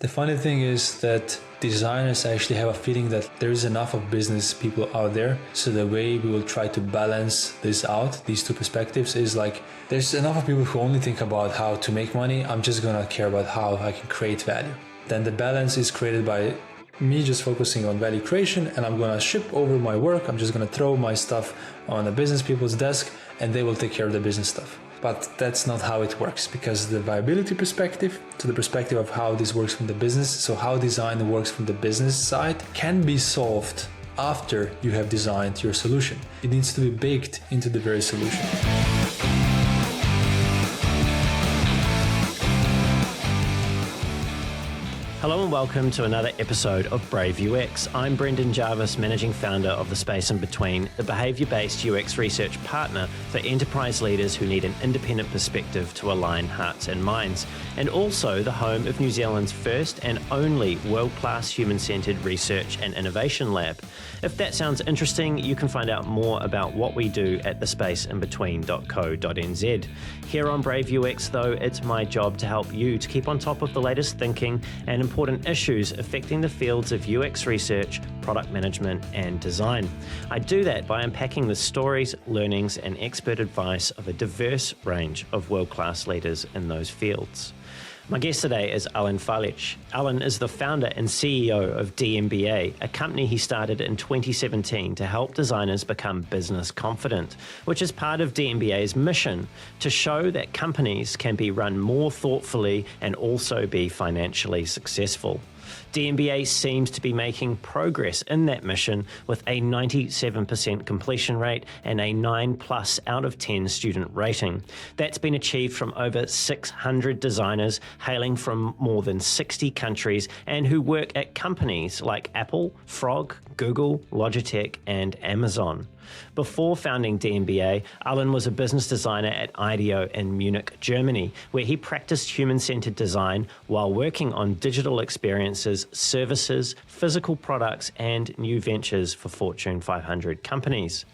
The funny thing is that designers actually have a feeling that there is enough of business people out there. So the way we will try to balance this out, these two perspectives, is like there's enough of people who only think about how to make money. I'm just gonna care about how I can create value. Then the balance is created by me just focusing on value creation, and I'm gonna ship over my work. I'm just gonna throw my stuff on the business people's desk and they will take care of the business stuff. But that's not how it works, because the viability perspective to the perspective of how this works from the business, so how design works from the business side, can be solved after you have designed your solution. It needs to be baked into the very solution. Hello and welcome to another episode of Brave UX. I'm Brendan Jarvis, Managing Founder of The Space in Between, the behaviour-based UX research partner for enterprise leaders who need an independent perspective to align hearts and minds, and also the home of New Zealand's first and only world-class human-centred research and innovation lab. If that sounds interesting, you can find out more about what we do at thespaceinbetween.co.nz. Here on Brave UX, though, it's my job to help you to keep on top of the latest thinking and important issues affecting the fields of UX research, product management, and design. I do that by unpacking the stories, learnings, and expert advice of a diverse range of world-class leaders in those fields. My guest today is Alen Faljic. Alen is the founder and CEO of d.MBA, a company he started in 2017 to help designers become business confident, which is part of d.MBA's mission to show that companies can be run more thoughtfully and also be financially successful. d.MBA seems to be making progress in that mission with a 97% completion rate and a 9+ out of 10 student rating. That's been achieved from over 600 designers hailing from more than 60 countries and who work at companies like Apple, Frog, Google, Logitech, and Amazon. Before founding d.MBA, Alen was a business designer at IDEO in Munich, Germany, where he practiced human-centered design while working on digital experiences, services, physical products, and new ventures for Fortune 500 companies.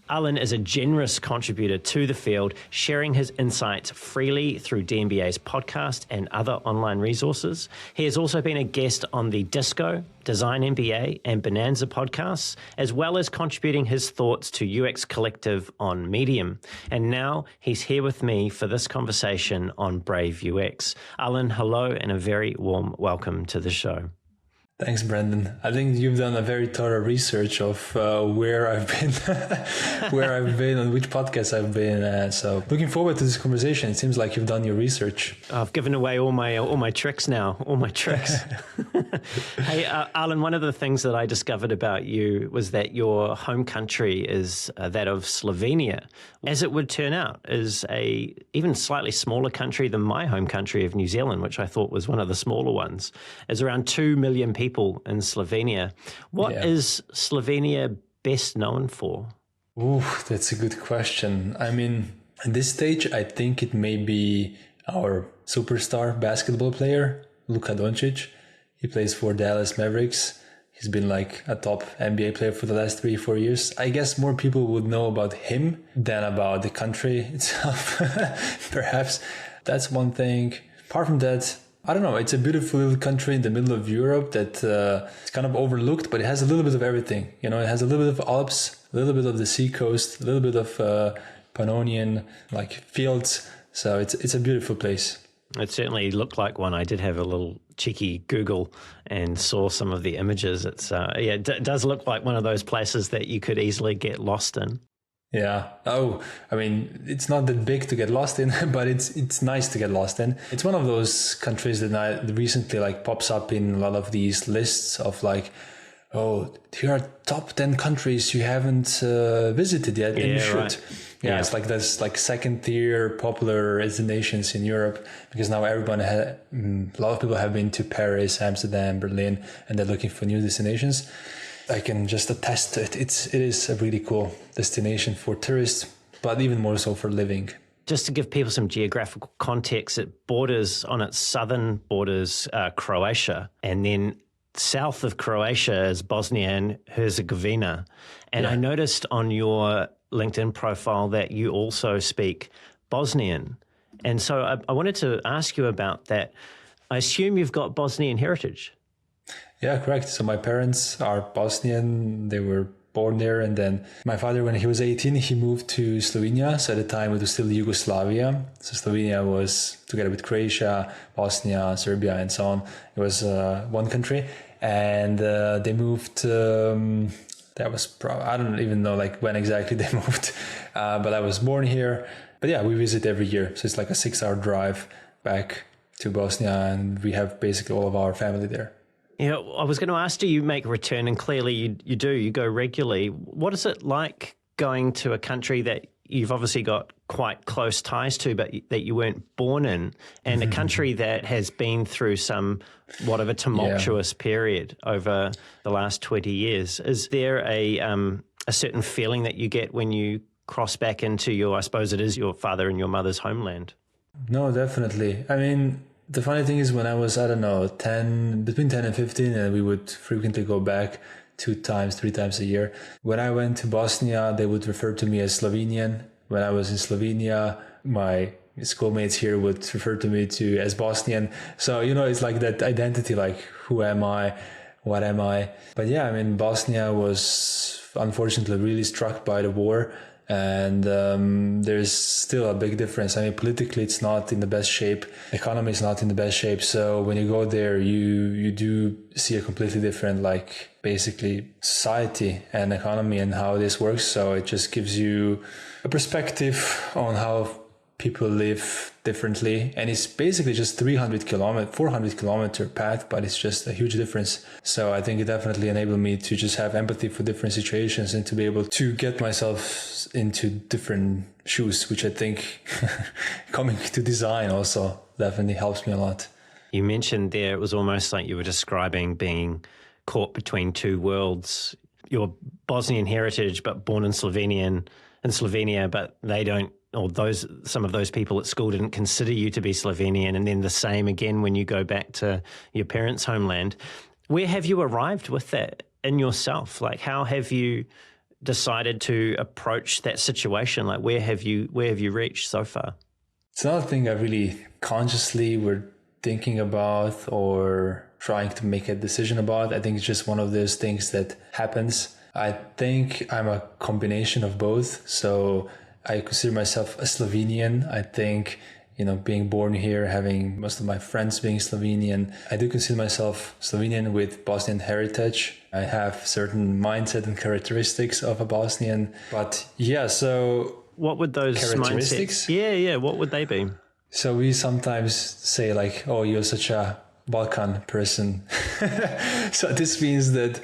Alen is a generous contributor to the field, sharing his insights freely through d.MBA's podcast and other online resources. He has also been a guest on the Disco, Design MBA, and Bonanza podcasts, as well as contributing his thoughts to UX Collective on Medium. And now he's here with me for this conversation on Brave UX. Alen, hello, and a very warm welcome to the show. Thanks, Brendan. I think you've done a very thorough research of where I've been, and which podcasts I've been at. So looking forward to this conversation. It seems like you've done your research. I've given away all my tricks now, all my tricks. Hey, Alen, one of the things that I discovered about you was that your home country is that of Slovenia. As it would turn out, is a even slightly smaller country than my home country of New Zealand, which I thought was one of the smaller ones. There's around 2 million people in Slovenia. What is Slovenia best known for? Ooh, that's a good question. I mean, at this stage, I think it may be our superstar basketball player, Luka Doncic. He plays for Dallas Mavericks. He's been like a top NBA player for the last 3-4 years. I guess more people would know about him than about the country itself. Perhaps that's one thing. Apart from that, I don't know. It's a beautiful little country in the middle of Europe that it's kind of overlooked, but it has a little bit of everything. You know, it has a little bit of Alps, a little bit of the seacoast, a little bit of Pannonian like fields. So it's a beautiful place. It certainly looked like one. I did have a little cheeky Google and saw some of the images. It's it does look like one of those places that you could easily get lost in. Yeah. Oh, I mean, it's not that big to get lost in, but it's nice to get lost in. It's one of those countries that recently like pops up in a lot of these lists of like, oh, here are top 10 countries you haven't visited yet, and you should. Right. Yeah, it's like there's like second tier popular destinations in Europe because now a lot of people have been to Paris, Amsterdam, Berlin, and they're looking for new destinations. I can just attest to it. It is a really cool destination for tourists, but even more so for living. Just to give people some geographical context, it borders on its southern borders Croatia, and then south of Croatia is Bosnia and Herzegovina. And I noticed on your LinkedIn profile that you also speak Bosnian. And so I wanted to ask you about that. I assume you've got Bosnian heritage. Yeah, correct. So my parents are Bosnian. They were born there. And then my father, when he was 18, he moved to Slovenia. So at the time it was still Yugoslavia. So Slovenia was together with Croatia, Bosnia, Serbia, and so on. It was one country. And they moved, that was I don't even know like when exactly they moved, but I was born here. But yeah, we visit every year. So it's like a 6-hour drive back to Bosnia, and we have basically all of our family there. Yeah, I was going to ask, do you make a return? And clearly you do, you go regularly. What is it like going to a country that you've obviously got quite close ties to, but that you weren't born in, and a country that has been through somewhat of a tumultuous period over the last 20 years? Is there a certain feeling that you get when you cross back into your, I suppose it is your father and your mother's homeland? No, definitely. I mean, the funny thing is when I was, I don't know, between 10 and 15, and we would frequently go back 2 times, 3 times a year. When I went to Bosnia, they would refer to me as Slovenian. When I was in Slovenia, my schoolmates here would refer to me as Bosnian. So, it's like that identity, like who am I? What am I? But yeah, I mean, Bosnia was unfortunately really struck by the war. And there's still a big difference. I mean, politically, it's not in the best shape. Economy is not in the best shape. So when you go there, you do see a completely different, like, basically society and economy and how this works. So it just gives you a perspective on how people live differently. And it's basically just 400 kilometer path, but it's just a huge difference. So I think it definitely enabled me to just have empathy for different situations and to be able to get myself into different shoes, which I think coming to design also definitely helps me a lot. You mentioned there, it was almost like you were describing being caught between two worlds. Your Bosnian heritage, but born in Slovenia, but they don't, or some of those people at school didn't consider you to be Slovenian, and then the same again when you go back to your parents' homeland. Where have you arrived with that in yourself? Like, how have you decided to approach that situation? Like, where have you reached so far? It's not a thing I really consciously were thinking about or trying to make a decision about. I think it's just one of those things that happens. I think I'm a combination of both. So I consider myself a Slovenian. I think, being born here, having most of my friends being Slovenian, I do consider myself Slovenian with Bosnian heritage. I have certain mindset and characteristics of a Bosnian. But yeah, so what would those characteristics? Mindsets? Yeah, what would they be? So we sometimes say like, oh, you're such a Balkan person. So this means that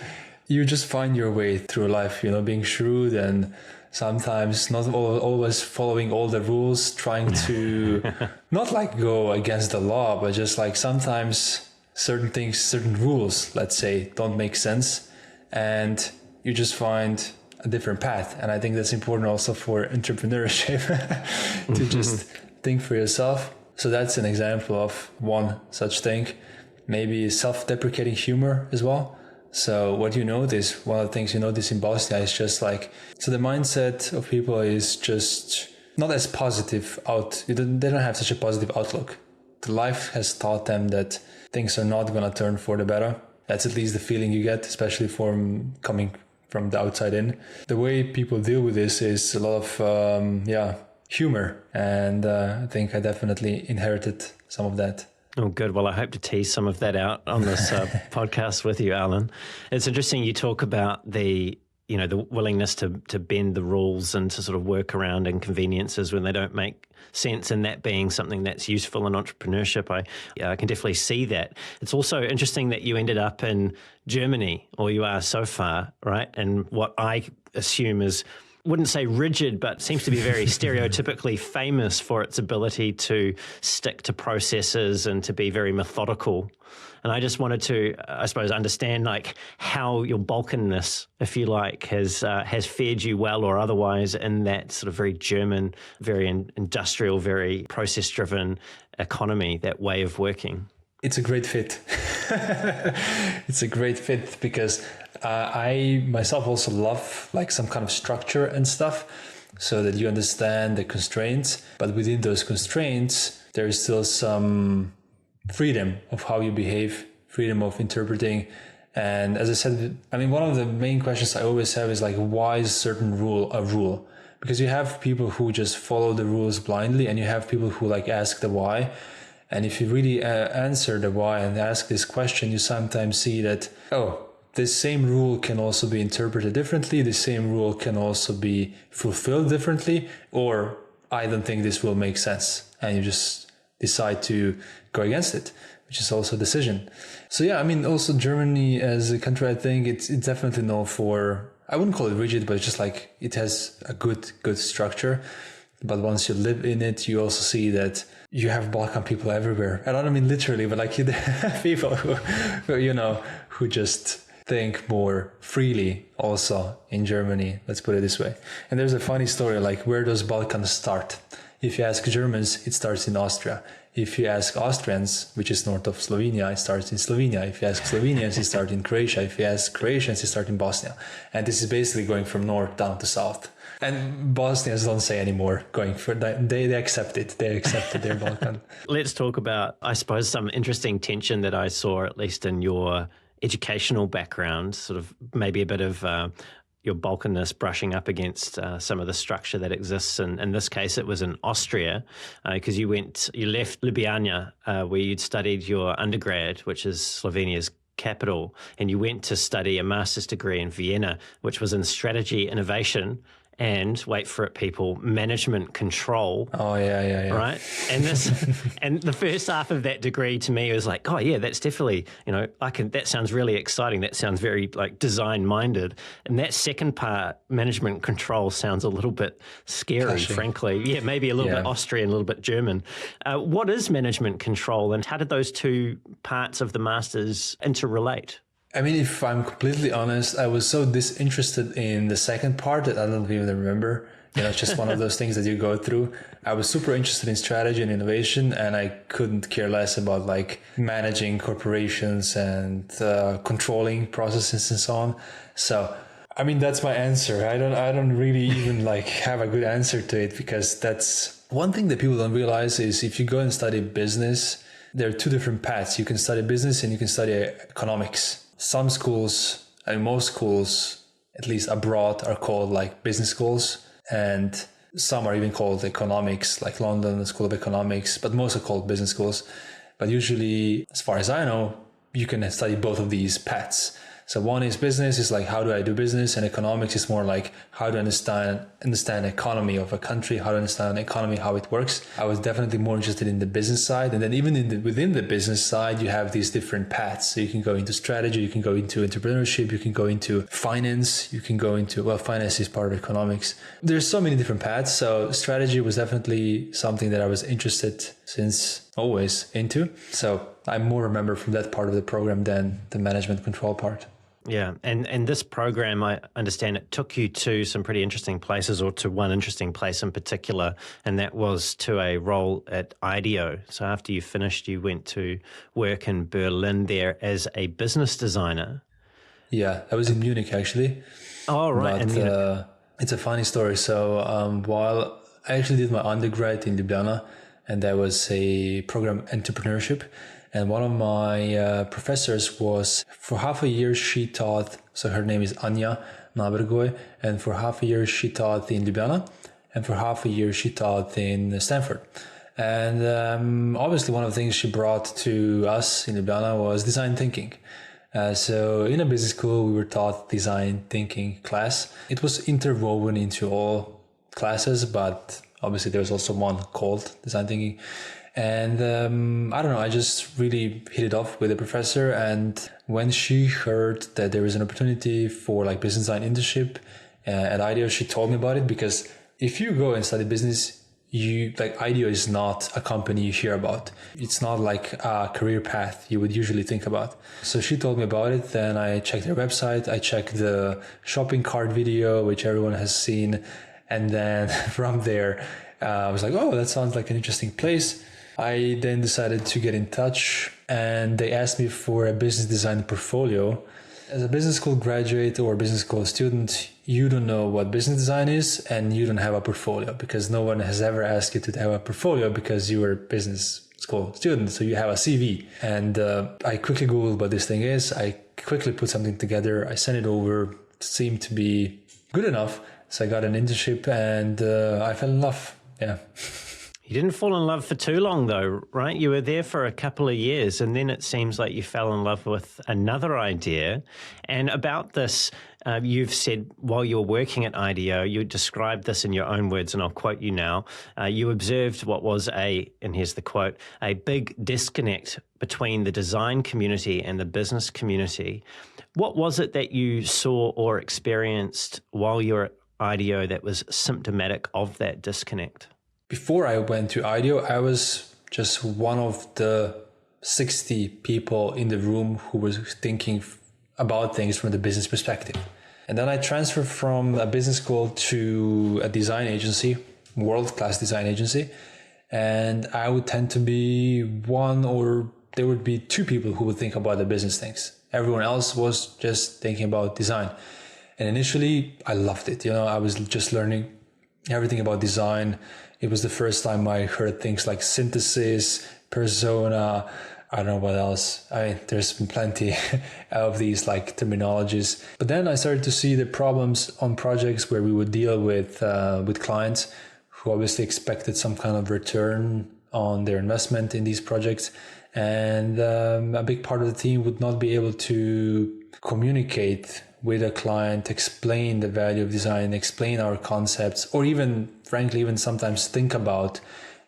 you just find your way through life, being shrewd and sometimes not always following all the rules, trying to not like go against the law, but just like sometimes certain rules, let's say, don't make sense. And you just find a different path. And I think that's important also for entrepreneurship to just think for yourself. So that's an example of one such thing. Maybe self-deprecating humor as well. So what you notice, one of the things you notice in Bosnia is just like, so the mindset of people is just not as positive they don't have such a positive outlook. The life has taught them that things are not going to turn for the better. That's at least the feeling you get, especially from coming from the outside in. The way people deal with this is a lot of, humor. And I think I definitely inherited some of that. Oh, good. Well, I hope to tease some of that out on this podcast with you, Alen. It's interesting you talk about the willingness to bend the rules and to sort of work around inconveniences when they don't make sense, and that being something that's useful in entrepreneurship. I can definitely see that. It's also interesting that you ended up in Germany, or you are so far, right? And what I assume is, wouldn't say rigid, but seems to be very stereotypically famous for its ability to stick to processes and to be very methodical. And I just wanted to, I suppose, understand like how your Balkanness, if you like, has fared you well or otherwise in that sort of very German, very industrial, very process-driven economy, that way of working. It's a great fit. It's a great fit because I myself also love like some kind of structure and stuff so that you understand the constraints. But within those constraints, there is still some freedom of how you behave, freedom of interpreting. And as I said, I mean, one of the main questions I always have is like, why is certain rule a rule? Because you have people who just follow the rules blindly, and you have people who like ask the why. And if you really answer the why and ask this question, you sometimes see that, oh, this same rule can also be interpreted differently. The same rule can also be fulfilled differently, or I don't think this will make sense. And you just decide to go against it, which is also a decision. So yeah, I mean, also Germany as a country, I think it's definitely known for, I wouldn't call it rigid, but it's just like it has a good structure. But once you live in it, you also see that you have Balkan people everywhere. And I don't mean literally, but like people who just think more freely also in Germany. Let's put it this way. And there's a funny story, like, where does Balkan start? If you ask Germans, it starts in Austria. If you ask Austrians, which is north of Slovenia, it starts in Slovenia. If you ask Slovenians, it starts in Croatia. If you ask Croatians, it starts in Bosnia. And this is basically going from north down to south. And Bosnians don't say anymore going for that. They accept it. They accepted their Balkan. Let's talk about, I suppose, some interesting tension that I saw, at least in your educational background, sort of maybe a bit of your Balkanness brushing up against some of the structure that exists. And in this case, it was in Austria, because you left Ljubljana, where you'd studied your undergrad, which is Slovenia's capital, and you went to study a master's degree in Vienna, which was in strategy, innovation, and wait for it, people, management control. Oh yeah. Right. And and the first half of that degree to me was like, oh yeah, that's definitely, that sounds really exciting. That sounds very like design minded. And that second part, management control, sounds a little bit scary, Clashing. frankly. Yeah, maybe a little bit Austrian, a little bit German. What is management control, and how did those two parts of the masters interrelate? I mean, if I'm completely honest, I was so disinterested in the second part that I don't even remember. It's just one of those things that you go through. I was super interested in strategy and innovation, and I couldn't care less about like managing corporations and controlling processes and so on. So, I mean, that's my answer. I don't really even like have a good answer to it, because that's one thing that people don't realize is if you go and study business, there are two different paths. You can study business and you can study economics. Some schools, and most schools, at least abroad, are called like business schools, and some are even called economics, like London School of Economics, but most are called business schools. But usually, as far as I know, you can study both of these paths. So one is business, is like, how do I do business? And economics is more like, how to understand economy of a country, how to understand economy, how it works. I was definitely more interested in the business side. And then even within the business side, you have these different paths. So you can go into strategy, you can go into entrepreneurship, you can go into finance, you can go into, finance is part of economics. There's so many different paths. So strategy was definitely something that I was interested since always into. So I more remember from that part of the program than the management control part. Yeah, and this program, I understand, it took you to some pretty interesting places, or to one interesting place in particular, and that was to a role at IDEO. So after you finished, you went to work in Berlin there as a business designer. Yeah, I was in Munich actually. Oh, right. But it's a funny story. So while I actually did my undergrad in Ljubljana, and that was a program entrepreneurship. And one of my professors was, for half a year, she taught, so her name is Anja Nabergoj, and for half a year she taught in Ljubljana, and for half a year she taught in Stanford. And obviously one of the things she brought to us in Ljubljana was design thinking. So in a business school, we were taught design thinking class. It was interwoven into all classes, but obviously there was also one called design thinking. And I don't know, I just really hit it off with the professor. And when she heard that there was an opportunity for like business design internship at IDEO, she told me about it, because if you go and study business, IDEO is not a company you hear about. It's not like a career path you would usually think about. So she told me about it. Then I checked their website. I checked the shopping cart video, which everyone has seen. And then from there, I was like, oh, that sounds like an interesting place. I then decided to get in touch, and they asked me for a business design portfolio. As a business school graduate or business school student, you don't know what business design is, and you don't have a portfolio, because no one has ever asked you to have a portfolio because you were a business It's called student. So you have a CV. And I quickly Googled what this thing is. I quickly put something together. I sent it over. It seemed to be good enough. So I got an internship and I fell in love. Yeah. You didn't fall in love for too long, though, right? You were there for a couple of years, and then it seems like you fell in love with another idea. And about this, you've said while you were working at IDEO, you described this in your own words, and I'll quote you now. You observed what was and here's the quote, a big disconnect between the design community and the business community. What was it that you saw or experienced while you were at IDEO that was symptomatic of that disconnect? Before I went to IDEO, I was just one of the 60 people in the room who was thinking about things from the business perspective. And then I transferred from a business school to a design agency, world-class design agency. And I would tend to be one, or there would be two people who would think about the business things. Everyone else was just thinking about design. And initially, I loved it. I was just learning everything about design. It was the first time I heard things like synthesis, persona, I don't know what else. There's been plenty of these like terminologies. But then I started to see the problems on projects where we would deal with clients who obviously expected some kind of return on their investment in these projects. And a big part of the team would not be able to communicate with a client, explain the value of design, explain our concepts, or even, frankly, even sometimes think about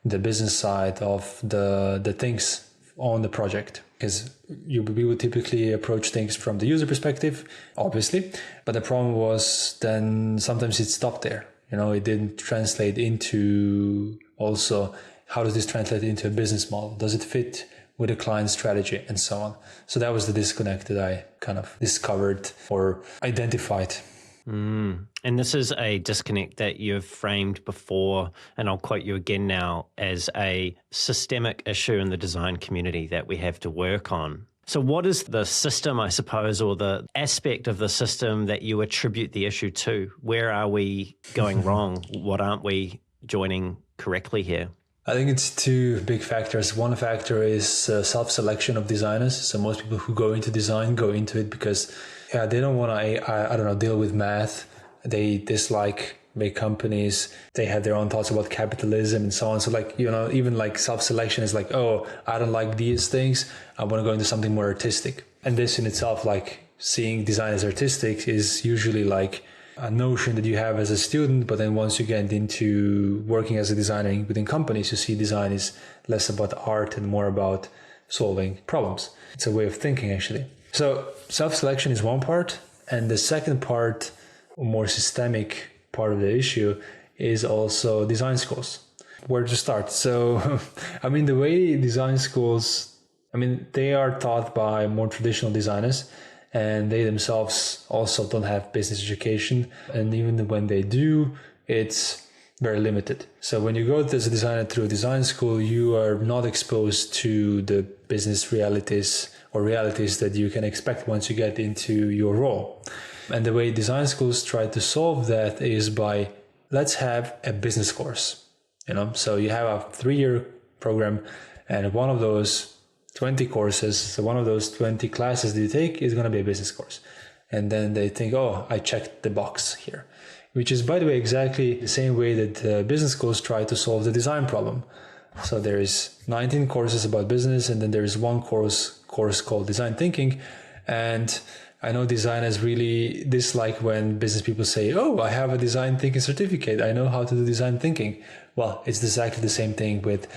the business side of the things on the project. Because we would typically approach things from the user perspective, obviously, but the problem was then sometimes it stopped there. It didn't translate into also how does this translate into a business model? Does it fit with a client strategy and so on? So that was the disconnect that I kind of discovered or identified. And this is a disconnect that you've framed before, and I'll quote you again now, as a systemic issue in the design community that we have to work on. So what is the system, I suppose, or the aspect of the system that you attribute the issue to? Where are we going wrong? What aren't we joining correctly here? I think it's two big factors. One factor is self-selection of designers. So most people who go into design go into it because they don't want to, deal with math. They dislike big companies. They have their own thoughts about capitalism and so on. So even like self-selection is like, oh, I don't like these things. I want to go into something more artistic. And this in itself, like seeing design as artistic is usually like a notion that you have as a student, but then once you get into working as a designer within companies, you see design is less about art and more about solving problems. It's a way of thinking, actually. So self-selection is one part. And the second part, a more systemic part of the issue, is also design schools. Where to start? So, the way design schools, they are taught by more traditional designers, and they themselves also don't have business education. And even when they do, it's very limited. So when you go as a designer through a design school, you are not exposed to the business realities or realities that you can expect once you get into your role. And the way design schools try to solve that is by, let's have a business course. So you have a 3-year program, and one of those 20 courses, so one of those 20 classes that you take is going to be a business course. And then they think, oh, I checked the box here, which is, by the way, exactly the same way that business schools try to solve the design problem. So there is 19 courses about business, and then there is one course called design thinking. And I know designers really dislike when business people say, oh, I have a design thinking certificate. I know how to do design thinking. Well, it's exactly the same thing with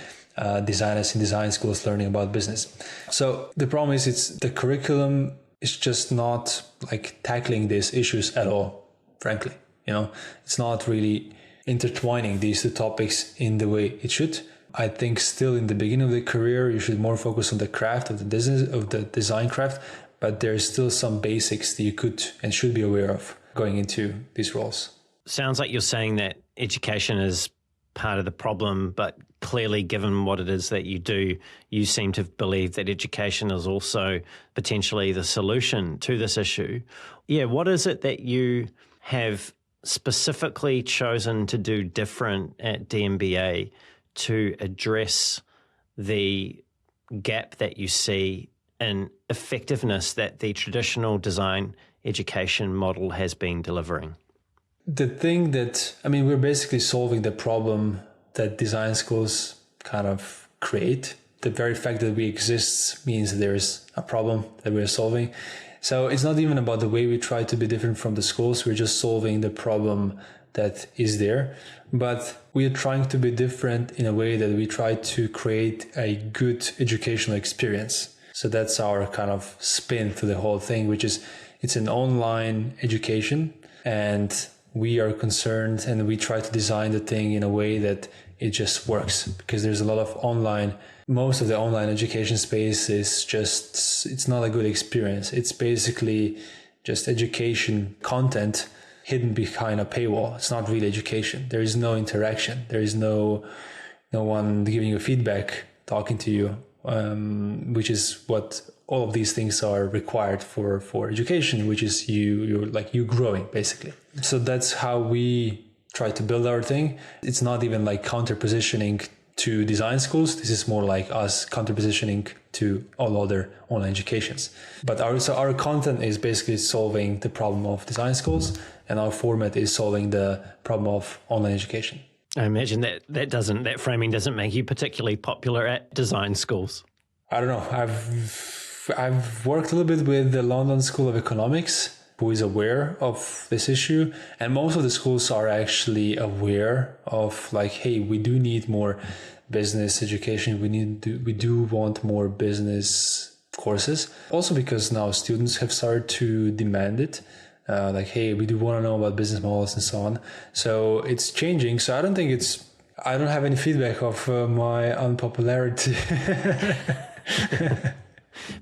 designers in design schools learning about business. So the problem is the curriculum is just not like tackling these issues at all, frankly. It's not really intertwining these two topics in the way it should. I think still in the beginning of the career, you should more focus on the craft of the business, of the design craft, but there's still some basics that you could and should be aware of going into these roles. Sounds like you're saying that education is part of the problem, but clearly, given what it is that you do, you seem to believe that education is also potentially the solution to this issue. Yeah, what is it that you have specifically chosen to do different at d.MBA to address the gap that you see in effectiveness that the traditional design education model has been delivering? The thing that, we're basically solving the problem that design schools kind of create. The very fact that we exist means there's a problem that we're solving. So it's not even about the way we try to be different from the schools. We're just solving the problem that is there. But we are trying to be different in a way that we try to create a good educational experience. So that's our kind of spin to the whole thing, which is it's an online education, and we are concerned and we try to design the thing in a way that it just works, because there's a lot of most of the online education space is just, it's not a good experience. It's basically just education content hidden behind a paywall. It's not really education. There is no interaction. There is no one giving you feedback, talking to you, which is what all of these things are required for education, which is you growing basically. So that's how we try to build our thing. It's not even like counter-positioning to design schools. This is more like us counter-positioning to all other online educations. But our content is basically solving the problem of design schools, and our format is solving the problem of online education. I imagine that framing doesn't make you particularly popular at design schools. I don't know. I've worked a little bit with the London School of Economics, who is aware of this issue, and most of the schools are actually aware of like, hey, we do need more business education. We do want more business courses. Also because now students have started to demand it. Like, hey, we do want to know about business models and so on. So it's changing. So I don't have any feedback of my unpopularity.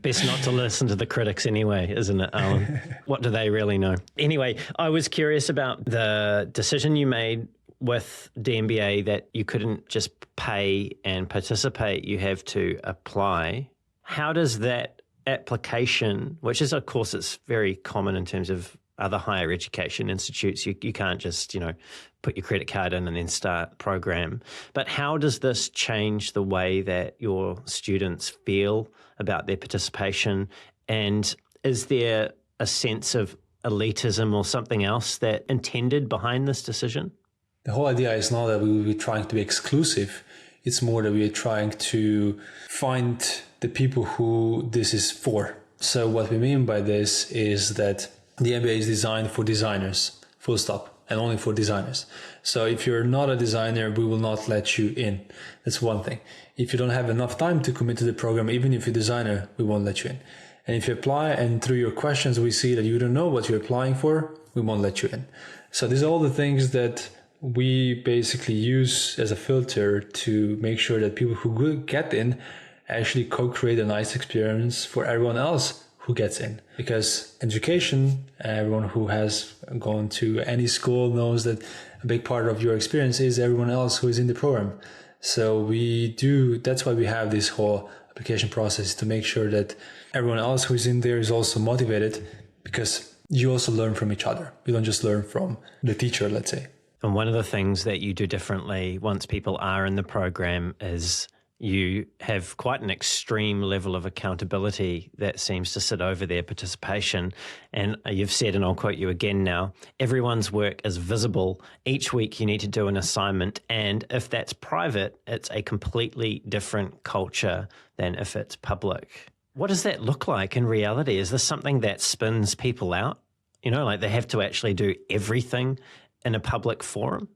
Best not to listen to the critics anyway, isn't it, Alen? What do they really know? Anyway, I was curious about the decision you made with d.MBA that you couldn't just pay and participate, you have to apply. How does that application, which is, of course, it's very common in terms of other higher education institutes, you can't just, put your credit card in and then start program. But how does this change the way that your students feel about their participation? And is there a sense of elitism or something else that intended behind this decision? The whole idea is not that we will be trying to be exclusive. It's more that we are trying to find the people who this is for. So what we mean by this is that the MBA is designed for designers, full stop, and only for designers. So if you're not a designer, we will not let you in. That's one thing. If you don't have enough time to commit to the program, even if you're a designer, we won't let you in. And if you apply and through your questions we see that you don't know what you're applying for, we won't let you in. So these are all the things that we basically use as a filter to make sure that people who get in actually co-create a nice experience for everyone else who gets in. Because education, everyone who has gone to any school knows that a big part of your experience is everyone else who is in the program. So that's why we have this whole application process, to make sure that everyone else who is in there is also motivated, because you also learn from each other. You don't just learn from the teacher, let's say. And one of the things that you do differently once people are in the program is you have quite an extreme level of accountability that seems to sit over their participation. And you've said, and I'll quote you again now, everyone's work is visible. Each week you need to do an assignment. And if that's private, it's a completely different culture than if it's public. What does that look like in reality? Is this something that spins people out? Like they have to actually do everything in a public forum?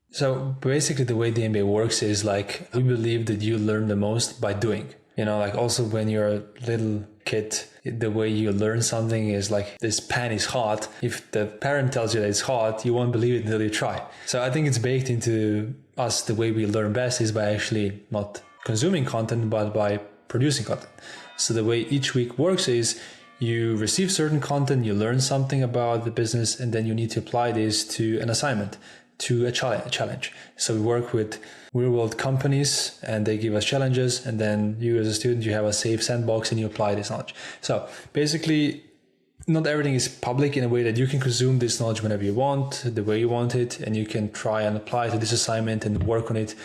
So basically the way the MBA works is like, we believe that you learn the most by doing. Like also when you're a little kid, the way you learn something is like, this pan is hot. If the parent tells you that it's hot, you won't believe it until you try. So I think it's baked into us. The way we learn best is by actually not consuming content, but by producing content. So the way each week works is you receive certain content, you learn something about the business, and then you need to apply this to an assignment, to a challenge. So we work with real world companies and they give us challenges, and then you as a student, you have a safe sandbox and you apply this knowledge. So basically, not everything is public in a way that you can consume this knowledge whenever you want, the way you want it, and you can try and apply to this assignment and work on it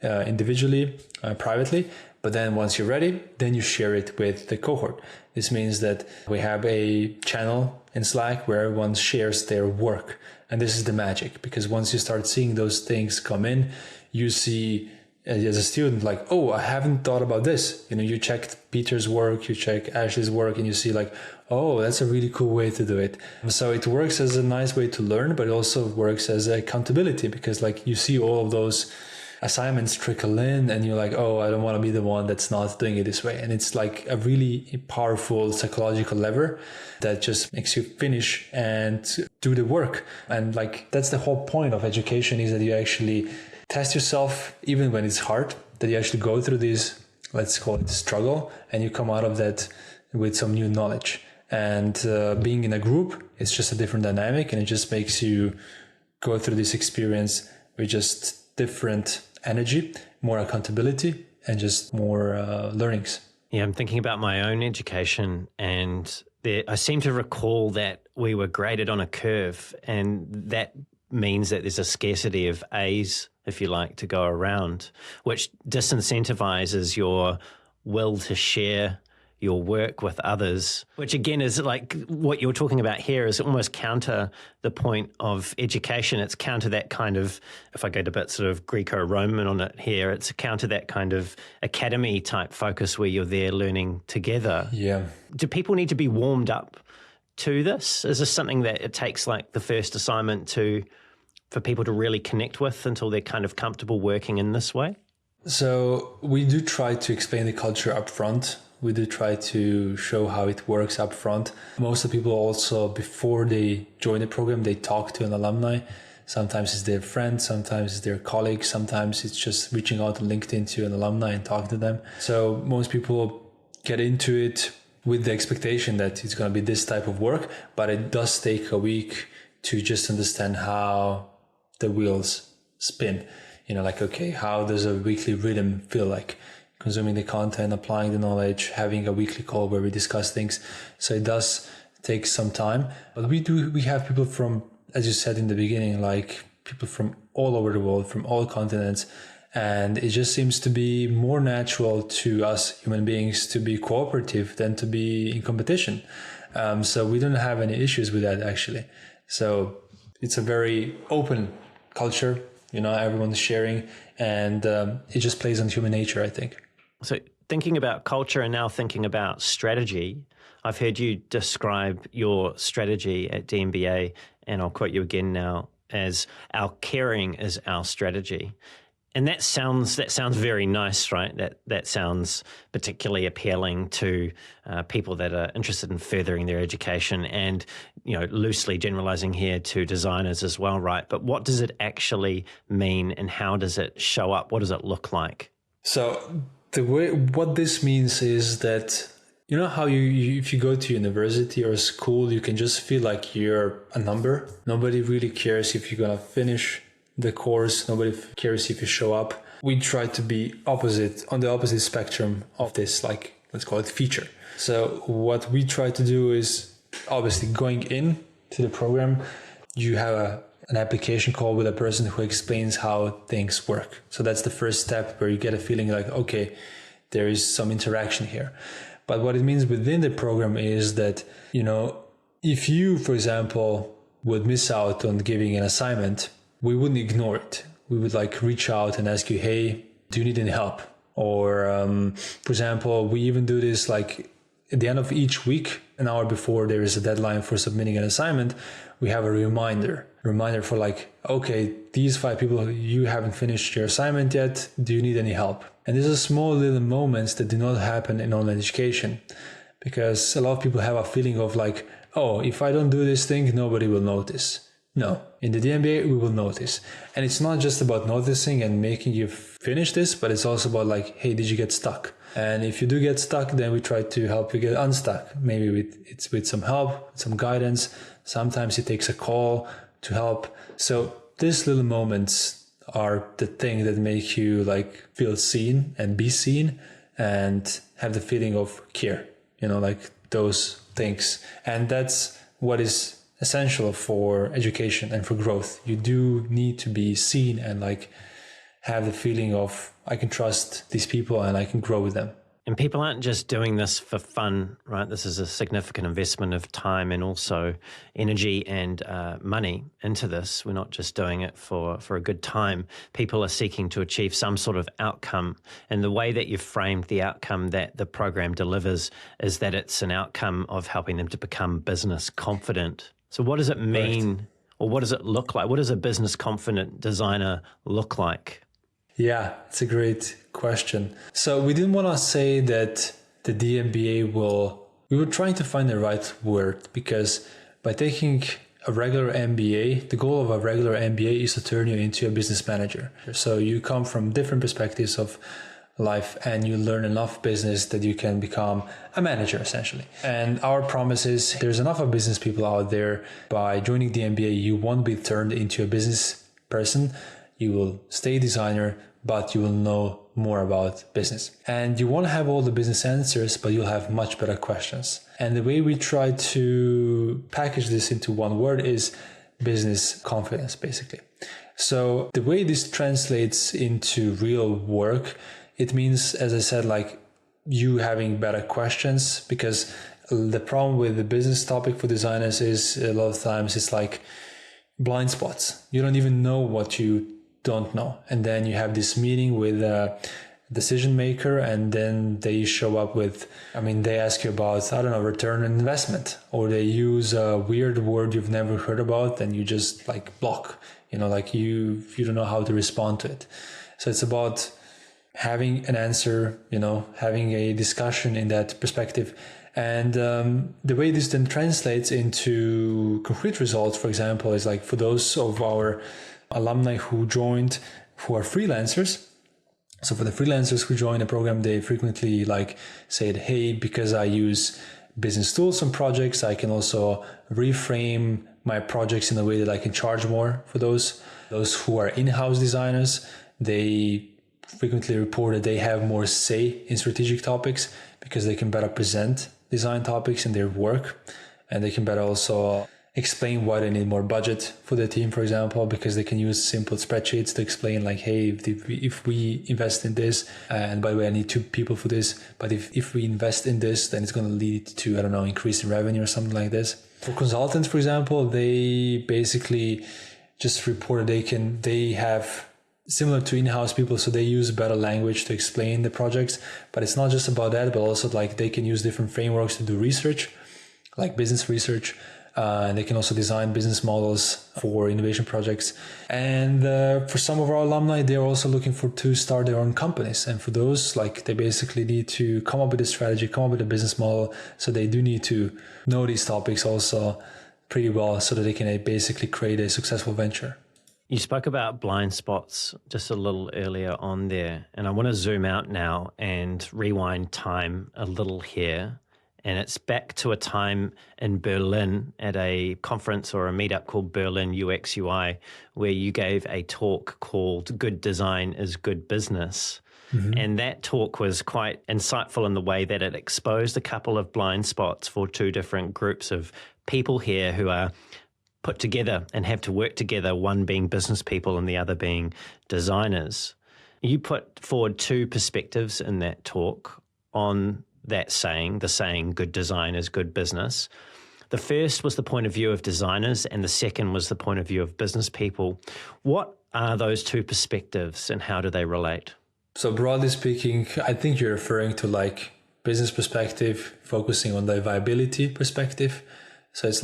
individually, privately. But then once you're ready, then you share it with the cohort. This means that we have a channel in Slack where everyone shares their work. And this is the magic, because once you start seeing those things come in, you see as a student, like, oh, I haven't thought about this. You checked Peter's work, you check Ashley's work, and you see like, oh, that's a really cool way to do it. So it works as a nice way to learn, but it also works as accountability, because like you see all of those assignments trickle in and you're like, oh, I don't want to be the one that's not doing it this way. And it's like a really powerful psychological lever that just makes you finish and do the work. And like, that's the whole point of education, is that you actually test yourself, even when it's hard, that you actually go through this, let's call it struggle, and you come out of that with some new knowledge. And being in a group, it's just a different dynamic, and it just makes you go through this experience with just different energy, more accountability, and just more learnings. Yeah, I'm thinking about my own education, and I seem to recall that we were graded on a curve, and that means that there's a scarcity of A's, if you like, to go around, which disincentivizes your will to share your work with others, which again is like what you're talking about here is almost counter the point of education. It's counter that kind of, if I go to a bit sort of Greco-Roman on it here, it's counter that kind of academy type focus where you're there learning together. Yeah. Do people need to be warmed up to this? Is this something that it takes like the first assignment for people to really connect with until they're kind of comfortable working in this way? So we do try to explain the culture up front. We do try to show how it works up front. Most of the people also, before they join the program, they talk to an alumni. Sometimes it's their friend, sometimes it's their colleague, sometimes it's just reaching out on LinkedIn to an alumni and talking to them. So most people get into it with the expectation that it's going to be this type of work, but it does take a week to just understand how the wheels spin. Like, okay, how does a weekly rhythm feel like? Consuming the content, applying the knowledge, having a weekly call where we discuss things. So it does take some time, but we have people from, as you said in the beginning, like people from all over the world, from all continents. And it just seems to be more natural to us human beings to be cooperative than to be in competition. So we don't have any issues with that, actually. So it's a very open culture, everyone's sharing, and it just plays on human nature, I think. So thinking about culture and now thinking about strategy, I've heard you describe your strategy at d.MBA, and I'll quote you again now, as our caring is our strategy. And that sounds very nice, right? That sounds particularly appealing to people that are interested in furthering their education, and loosely generalizing here to designers as well, right? But what does it actually mean, and how does it show up? What does it look like? So what this means is that, how you if you go to university or school, you can just feel like you're a number. Nobody really cares if you're gonna finish the course. Nobody cares if you show up. We try to be on the opposite spectrum of this, like, let's call it feature. So what we try to do is, obviously, going in to the program, you have an application call with a person who explains how things work. So that's the first step, where you get a feeling like, okay, there is some interaction here. But what it means within the program is that, if you, for example, would miss out on giving an assignment, we wouldn't ignore it. We would reach out and ask you, hey, do you need any help? Or, for example, we even do this at the end of each week, an hour before there is a deadline for submitting an assignment, we have a reminder for okay, these 5 people, you haven't finished your assignment yet. Do you need any help? And these are small little moments that do not happen in online education, because a lot of people have a feeling of oh, if I don't do this thing, nobody will notice. No, in the d.MBA, we will notice. And it's not just about noticing and making you finish this, but it's also about hey, did you get stuck? And if you do get stuck, then we try to help you get unstuck. Maybe with some help, some guidance. Sometimes it takes a call to help. So these little moments are the thing that make you feel seen and be seen and have the feeling of care, those things. And that's what is essential for education and for growth. You do need to be seen and have the feeling of I can trust these people and I can grow with them. And people aren't just doing this for fun, right? This is a significant investment of time and also energy and money into this. We're not just doing it for a good time. People are seeking to achieve some sort of outcome. And the way that you've framed the outcome that the program delivers is that it's an outcome of helping them to become business confident. So what does it mean, right, or what does it look like? What does a business confident designer look like? Yeah, it's a great question. So we didn't want to say that the d.MBA we were trying to find the right word, because by taking a regular MBA, the goal of a regular MBA is to turn you into a business manager. So you come from different perspectives of life and you learn enough business that you can become a manager essentially. And our promise is there's enough of business people out there. By joining the MBA, you won't be turned into a business person. You will stay a designer, but you will know more about business. And you won't have all the business answers, but you'll have much better questions. And the way we try to package this into one word is business confidence, basically. So the way this translates into real work, it means, as I said, like you having better questions, because the problem with the business topic for designers is a lot of times it's like blind spots. You don't even know what you don't know. And then you have this meeting with a decision maker and then they show up with, they ask you about, return on investment, or they use a weird word you've never heard about and you just like block, you don't know how to respond to it. So it's about having an answer, having a discussion in that perspective. And the way this then translates into concrete results, for example, is like for those of our alumni who joined, who are freelancers. So for the freelancers who join the program, they frequently said, hey, because I use business tools on projects, I can also reframe my projects in a way that I can charge more for those. Those who are in-house designers, they frequently report that they have more say in strategic topics because they can better present design topics in their work, and they can better also explain why they need more budget for their team, for example, because they can use simple spreadsheets to explain hey, if we invest in this, and by the way, I need 2 people for this, but if we invest in this, then it's going to lead to, increase in revenue or something like this. For consultants, for example, they basically just report they have similar to in-house people, so they use better language to explain the projects, but it's not just about that, but also they can use different frameworks to do research, like business research. And they can also design business models for innovation projects. And for some of our alumni, they're also looking to start their own companies. And for those, they basically need to come up with a strategy, come up with a business model. So they do need to know these topics also pretty well so that they can basically create a successful venture. You spoke about blind spots just a little earlier on there. And I want to zoom out now and rewind time a little here. And it's back to a time in Berlin at a conference or a meetup called Berlin UX UI, where you gave a talk called Good Design is Good Business. Mm-hmm. And that talk was quite insightful in the way that it exposed a couple of blind spots for 2 different groups of people here who are put together and have to work together, one being business people and the other being designers. You put forward 2 perspectives in that talk on that saying, the saying, good design is good business. The first was the point of view of designers, and the second was the point of view of business people. What are those 2 perspectives and how do they relate? So broadly speaking, I think you're referring to business perspective, focusing on the viability perspective. So it's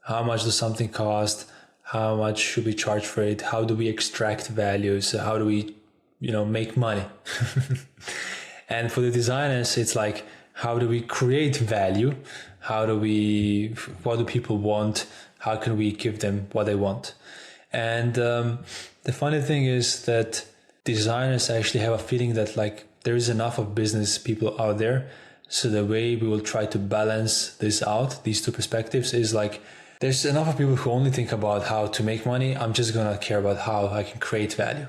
how much does something cost? How much should we charge for it? How do we extract value? So how do we, make money? And for the designers, it's how do we create value? What do people want? How can we give them what they want? And the funny thing is that designers actually have a feeling that there is enough of business people out there. So the way we will try to balance this out, these 2 perspectives, is there's enough of people who only think about how to make money. I'm just going to care about how I can create value.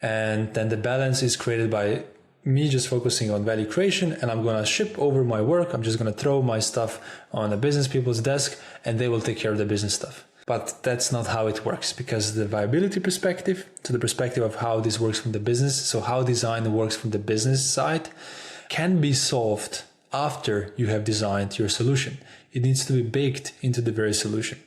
And then the balance is created by me just focusing on value creation, and I'm going to ship over my work. I'm just going to throw my stuff on the business people's desk and they will take care of the business stuff. But that's not how it works, because the viability perspective, to the perspective of how this works from the business, so how design works from the business side, can be solved after you have designed your solution. It needs to be baked into the very solution.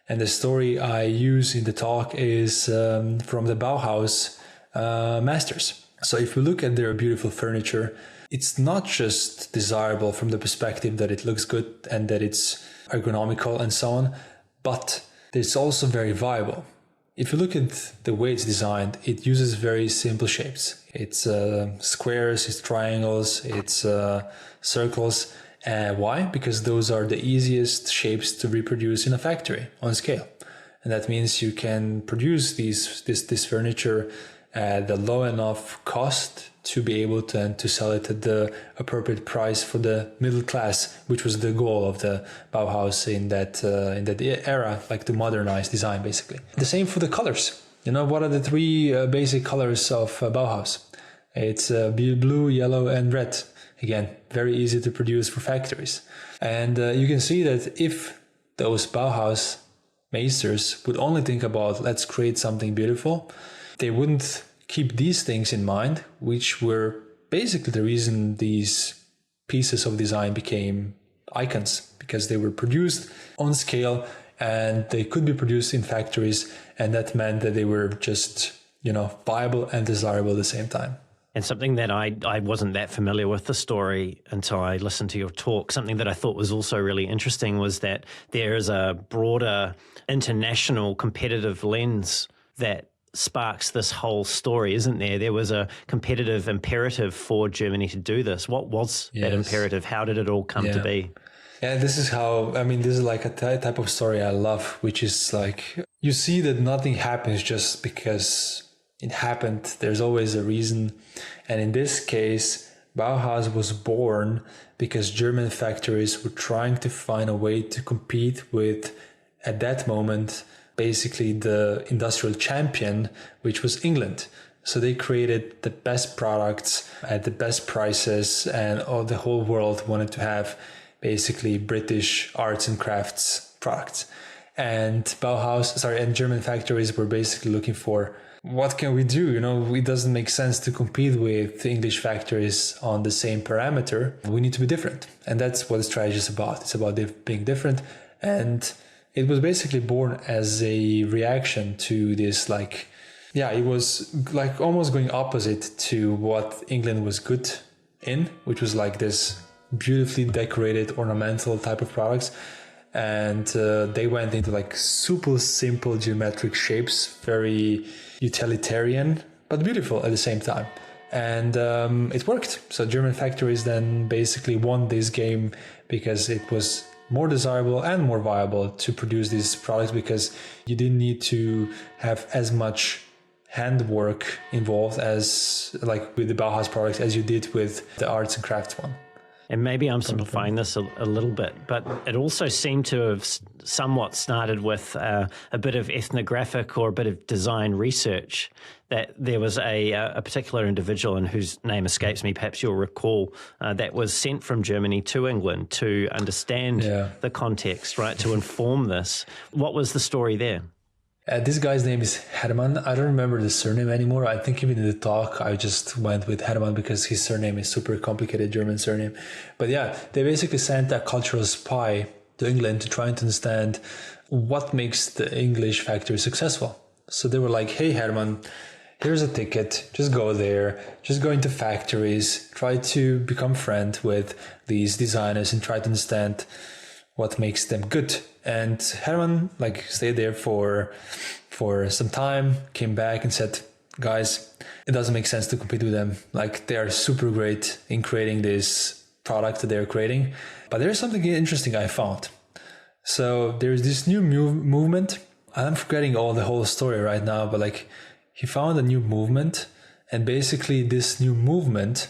And the story I use in the talk is from the Bauhaus masters. So if you look at their beautiful furniture, it's not just desirable from the perspective that it looks good and that it's ergonomical and so on, but it's also very viable. If you look at the way it's designed, it uses very simple shapes. It's squares, it's triangles, it's circles. Why? Because those are the easiest shapes to reproduce in a factory on scale. And that means you can produce this furniture at a low enough cost to be able to sell it at the appropriate price for the middle class, which was the goal of the Bauhaus in that era, like to modernize design, basically. The same for the colors. You know, what are the three basic colors of Bauhaus? It's blue, yellow, and red. Again, very easy to produce for factories. And you can see that if those Bauhaus meisters would only think about, let's create something beautiful, they wouldn't keep these things in mind, which were basically the reason these pieces of design became icons, because they were produced on scale and they could be produced in factories. And that meant that they were just, viable and desirable at the same time. And something that I wasn't that familiar with the story until I listened to your talk, something that I thought was also really interesting was that there is a broader international competitive lens that sparks this whole story, isn't there? There was a competitive imperative for Germany to do this. What was that imperative? How did it all come to be? Yeah, this is like a type of story I love, which is like, you see that nothing happens just because it happened. There's always a reason. And in this case, Bauhaus was born because German factories were trying to find a way to compete with, at that moment, basically the industrial champion, which was England. So they created the best products at the best prices, and the whole world wanted to have basically British arts and crafts products. And German factories were basically looking for, what can we do? It doesn't make sense to compete with English factories on the same parameter. We need to be different. And that's what the strategy is about. It's about being different. And it was basically born as a reaction to this, it was like almost going opposite to what England was good in, which was like this beautifully decorated ornamental type of products. And they went into like super simple geometric shapes, very utilitarian, but beautiful at the same time. And it worked. So German factories then basically won this game because it was more desirable and more viable to produce these products, because you didn't need to have as much handwork involved as like with the Bauhaus products as you did with the arts and crafts one. And maybe I'm simplifying this a little bit, but it also seemed to have somewhat started with a bit of ethnographic or a bit of design research, that there was a particular individual, and whose name escapes me, perhaps you'll recall, that was sent from Germany to England to understand the context, right, to inform this. What was the story there? This guy's name is Hermann. I don't remember the surname anymore. I think even in the talk, I just went with Hermann because his surname is super complicated German surname. But yeah, they basically sent a cultural spy to England to try and understand what makes the English factory successful. So they were like, hey, Hermann, here's a ticket. Just go there. Just go into factories. Try to become friend with these designers and try to understand what makes them good. And Hermann stayed there for some time, came back and said, guys, it doesn't make sense to compete with them. They are super great in creating this product that they're creating. But there's something interesting I found. So there's this new movement. I'm forgetting the whole story right now, but he found a new movement, and basically this new movement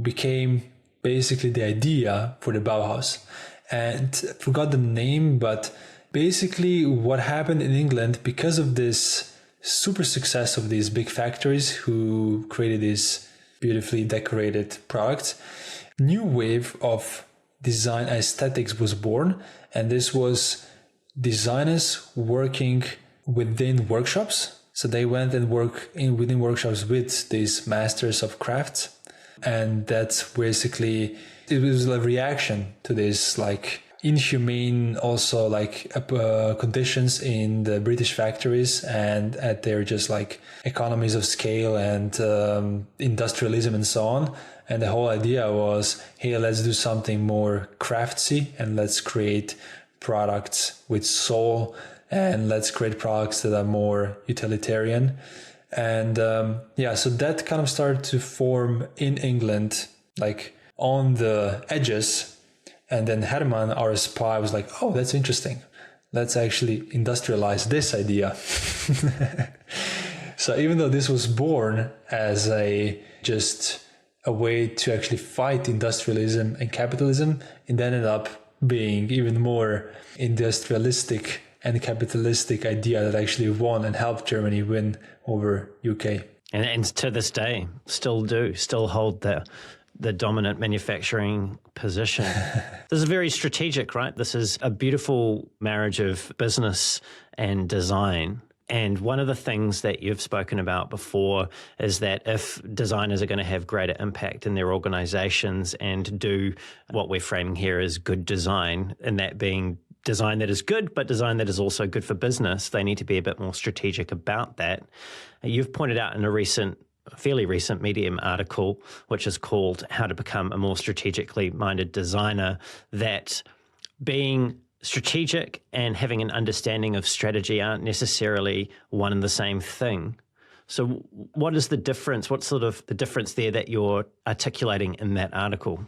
became basically the idea for the Bauhaus. And I forgot the name, but basically what happened in England, because of this super success of these big factories who created these beautifully decorated products, new wave of design aesthetics was born. And this was designers working within workshops. So they went and work within workshops with these masters of crafts. And that's basically, it was a reaction to this like inhumane also like conditions in the British factories and at their just like economies of scale and industrialism and so on. And the whole idea was, hey, let's do something more craftsy and let's create products with soul and let's create products that are more utilitarian. And so that kind of started to form in England, like on the edges. And then Herman, our spy, was like, oh, that's interesting. Let's actually industrialize this idea. So even though this was born as just a way to actually fight industrialism and capitalism, it ended up being even more industrialistic and capitalistic idea that actually won and helped Germany win over UK. And to this day, still hold the dominant manufacturing position. This is very strategic, right? This is a beautiful marriage of business and design. And one of the things that you've spoken about before is that if designers are going to have greater impact in their organizations and do what we're framing here as good design, and that being design that is good, but design that is also good for business, they need to be a bit more strategic about that. You've pointed out in a fairly recent Medium article, which is called How to Become a More Strategically Minded Designer, that being strategic and having an understanding of strategy aren't necessarily one and the same thing. So what is the difference? What's sort of the difference there that you're articulating in that article?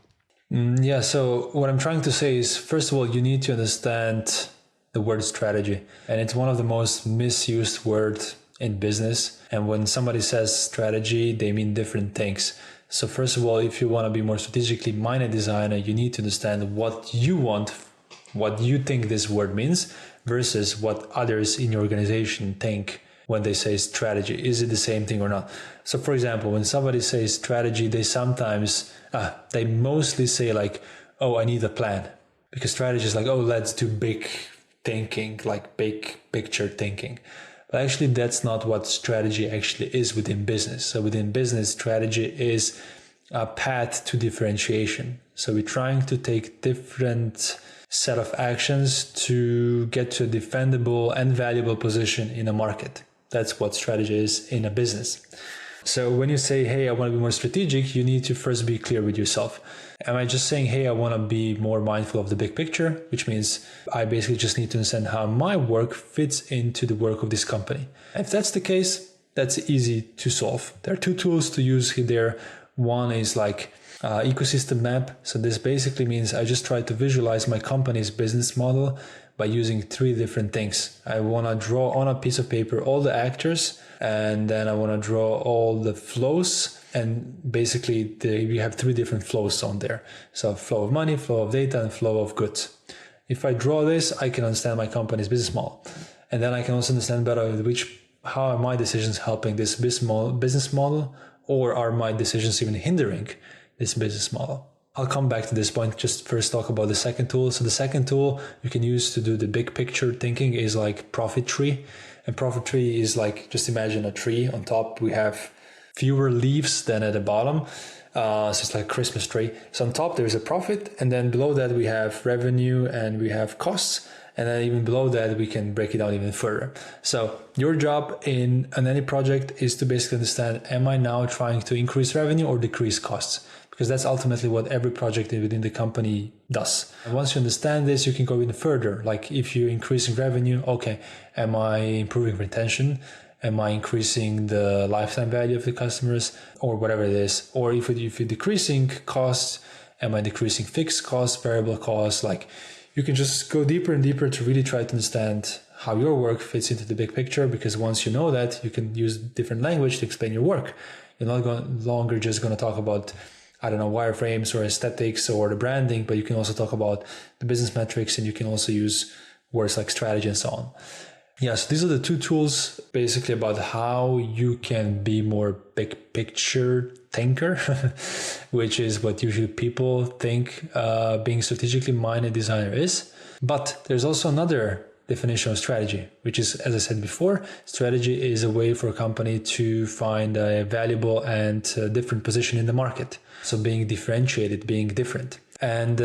So what I'm trying to say is, first of all, you need to understand the word strategy. And it's one of the most misused words in business. And when somebody says strategy, they mean different things. So first of all, if you want to be more strategically minded designer, you need to understand what you want, what you think this word means versus what others in your organization think when they say strategy. Is it the same thing or not? So for example, when somebody says strategy, they mostly say like, oh, I need a plan. Because strategy is like, oh, let's do big thinking, like big picture thinking. But actually, that's not what strategy actually is within business. So within business, strategy is a path to differentiation. So we're trying to take different set of actions to get to a defendable and valuable position in a market. That's what strategy is in a business. So when you say, hey, I want to be more strategic, you need to first be clear with yourself. Am I just saying, hey, I want to be more mindful of the big picture, which means I basically just need to understand how my work fits into the work of this company. If that's the case, that's easy to solve. There are two tools to use there. One is like ecosystem map. So this basically means I just try to visualize my company's business model by using three different things. I want to draw on a piece of paper all the actors, and then I want to draw all the flows. And basically we have three different flows on there. So flow of money, flow of data, and flow of goods. If I draw this, I can understand my company's business model. And then I can also understand better how are my decisions helping this business model, or are my decisions even hindering this business model? I'll come back to this point. Just first talk about the second tool. So the second tool you can use to do the big picture thinking is like profit tree. And profit tree is like, just imagine a tree. On top we have fewer leaves than at the bottom. So it's like a Christmas tree. So on top there's a profit, and then below that we have revenue and we have costs. And then even below that, we can break it down even further. So your job in any project is to basically understand, am I now trying to increase revenue or decrease costs? Because that's ultimately what every project within the company does. And once you understand this, you can go even further. Like if you're increasing revenue, okay, am I improving retention? Am I increasing the lifetime value of the customers, or whatever it is? Or if you're decreasing costs, am I decreasing fixed costs, variable costs? Like you can just go deeper and deeper to really try to understand how your work fits into the big picture. Because once you know that, you can use different language to explain your work. You're not longer just going to talk about, I don't know, wireframes or aesthetics or the branding, but you can also talk about the business metrics, and you can also use words like strategy and so on. Yes, these are the two tools basically about how you can be more big picture thinker, which is what usually people think being strategically minded designer is. But there's also another definition of strategy, which is, as I said before, strategy is a way for a company to find a valuable and different position in the market. So being differentiated, being different. And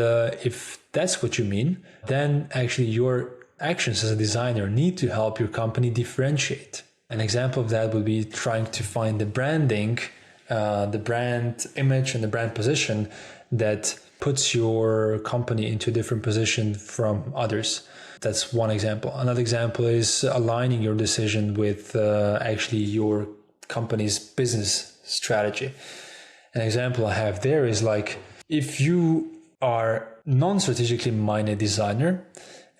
if that's what you mean, then actually your actions as a designer need to help your company differentiate. An example of that would be trying to find the branding, the brand image and the brand position that puts your company into a different position from others. That's one example. Another example is aligning your decision with actually your company's business strategy. An example I have there is like, if you are non-strategically minded designer,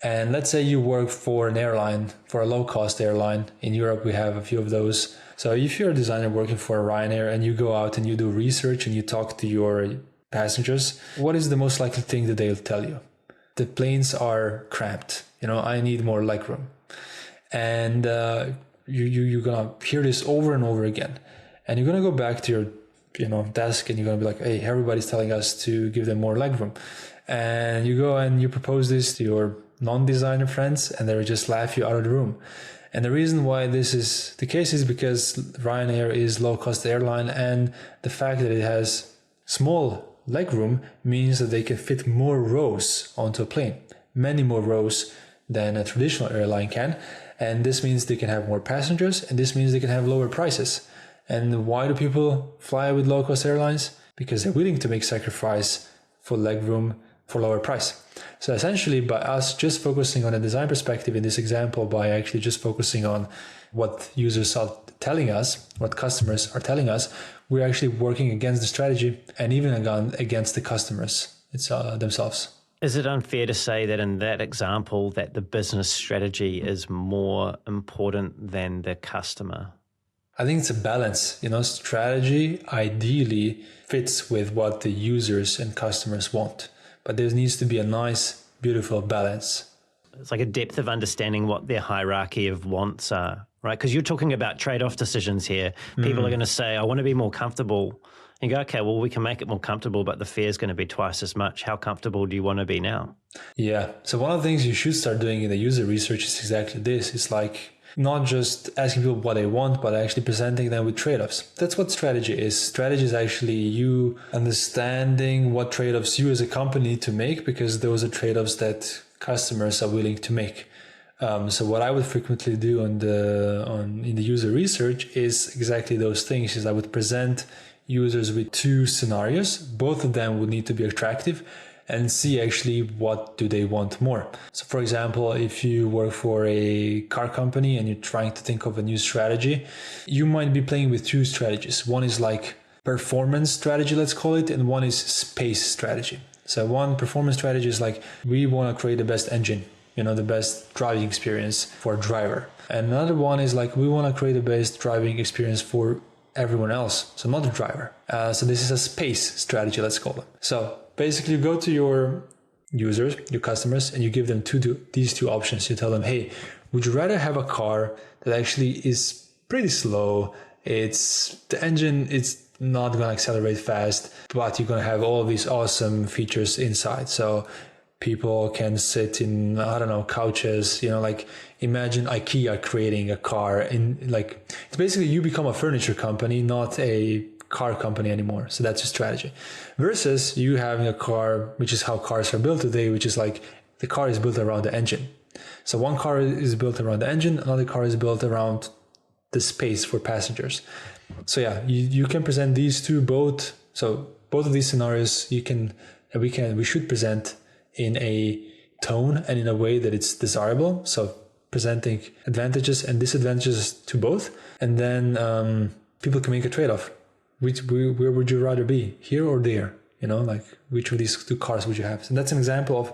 and let's say you work for an airline, for a low-cost airline. In Europe, we have a few of those. So if you're a designer working for Ryanair and you go out and you do research and you talk to your passengers, what is the most likely thing that they'll tell you? The planes are cramped. I need more legroom. And you're going to hear this over and over again. And you're going to go back to your desk and you're going to be like, hey, everybody's telling us to give them more legroom. And you go and you propose this to your non-designer friends and they will just laugh you out of the room. And the reason why this is the case is because Ryanair is low-cost airline, and the fact that it has small legroom means that they can fit more rows onto a plane, many more rows than a traditional airline can. And this means they can have more passengers, and this means they can have lower prices. And why do people fly with low-cost airlines? Because they're willing to make sacrifice for legroom for lower price. So essentially, by us just focusing on a design perspective in this example, by actually just focusing on what users are telling us, what customers are telling us, we're actually working against the strategy and even against the customers themselves. Is it unfair to say that in that example that the business strategy is more important than the customer? I think it's a balance. Strategy ideally fits with what the users and customers want. But there needs to be a nice, beautiful balance. It's like a depth of understanding what their hierarchy of wants are, right? Because you're talking about trade-off decisions here. People are going to say, I want to be more comfortable. And you go, okay, well, we can make it more comfortable, but the fare is going to be twice as much. How comfortable do you want to be now? Yeah. So one of the things you should start doing in the user research is exactly this. It's like not just asking people what they want, but actually presenting them with trade-offs. That's what strategy is. Strategy is actually you understanding what trade-offs you as a company need to make, because those are trade-offs that customers are willing to make. So what I would frequently do in the user research is exactly those things. Is I would present users with two scenarios. Both of them would need to be attractive, and see actually what do they want more. So for example, if you work for a car company and you're trying to think of a new strategy, you might be playing with two strategies. One is like performance strategy, let's call it, and one is space strategy. So one performance strategy is like, we want to create the best engine, the best driving experience for a driver. And another one is like, we want to create the best driving experience for everyone else, so not the driver. So this is a space strategy, let's call it. So basically, you go to your users, your customers, and you give them these two options. You tell them, hey, would you rather have a car that actually is pretty slow? The engine is not going to accelerate fast, but you're going to have all these awesome features inside. So people can sit in, couches, like imagine IKEA creating a car it's basically you become a furniture company, not a car company anymore. So that's your strategy. Versus you having a car, which is how cars are built today, which is like the car is built around the engine. So one car is built around the engine, another car is built around the space for passengers. So yeah, you can present these two both. So both of these scenarios we should present in a tone and in a way that it's desirable. So presenting advantages and disadvantages to both. And then people can make a trade-off. Where would you rather be, here or there? Which of these two cars would you have? And that's an example of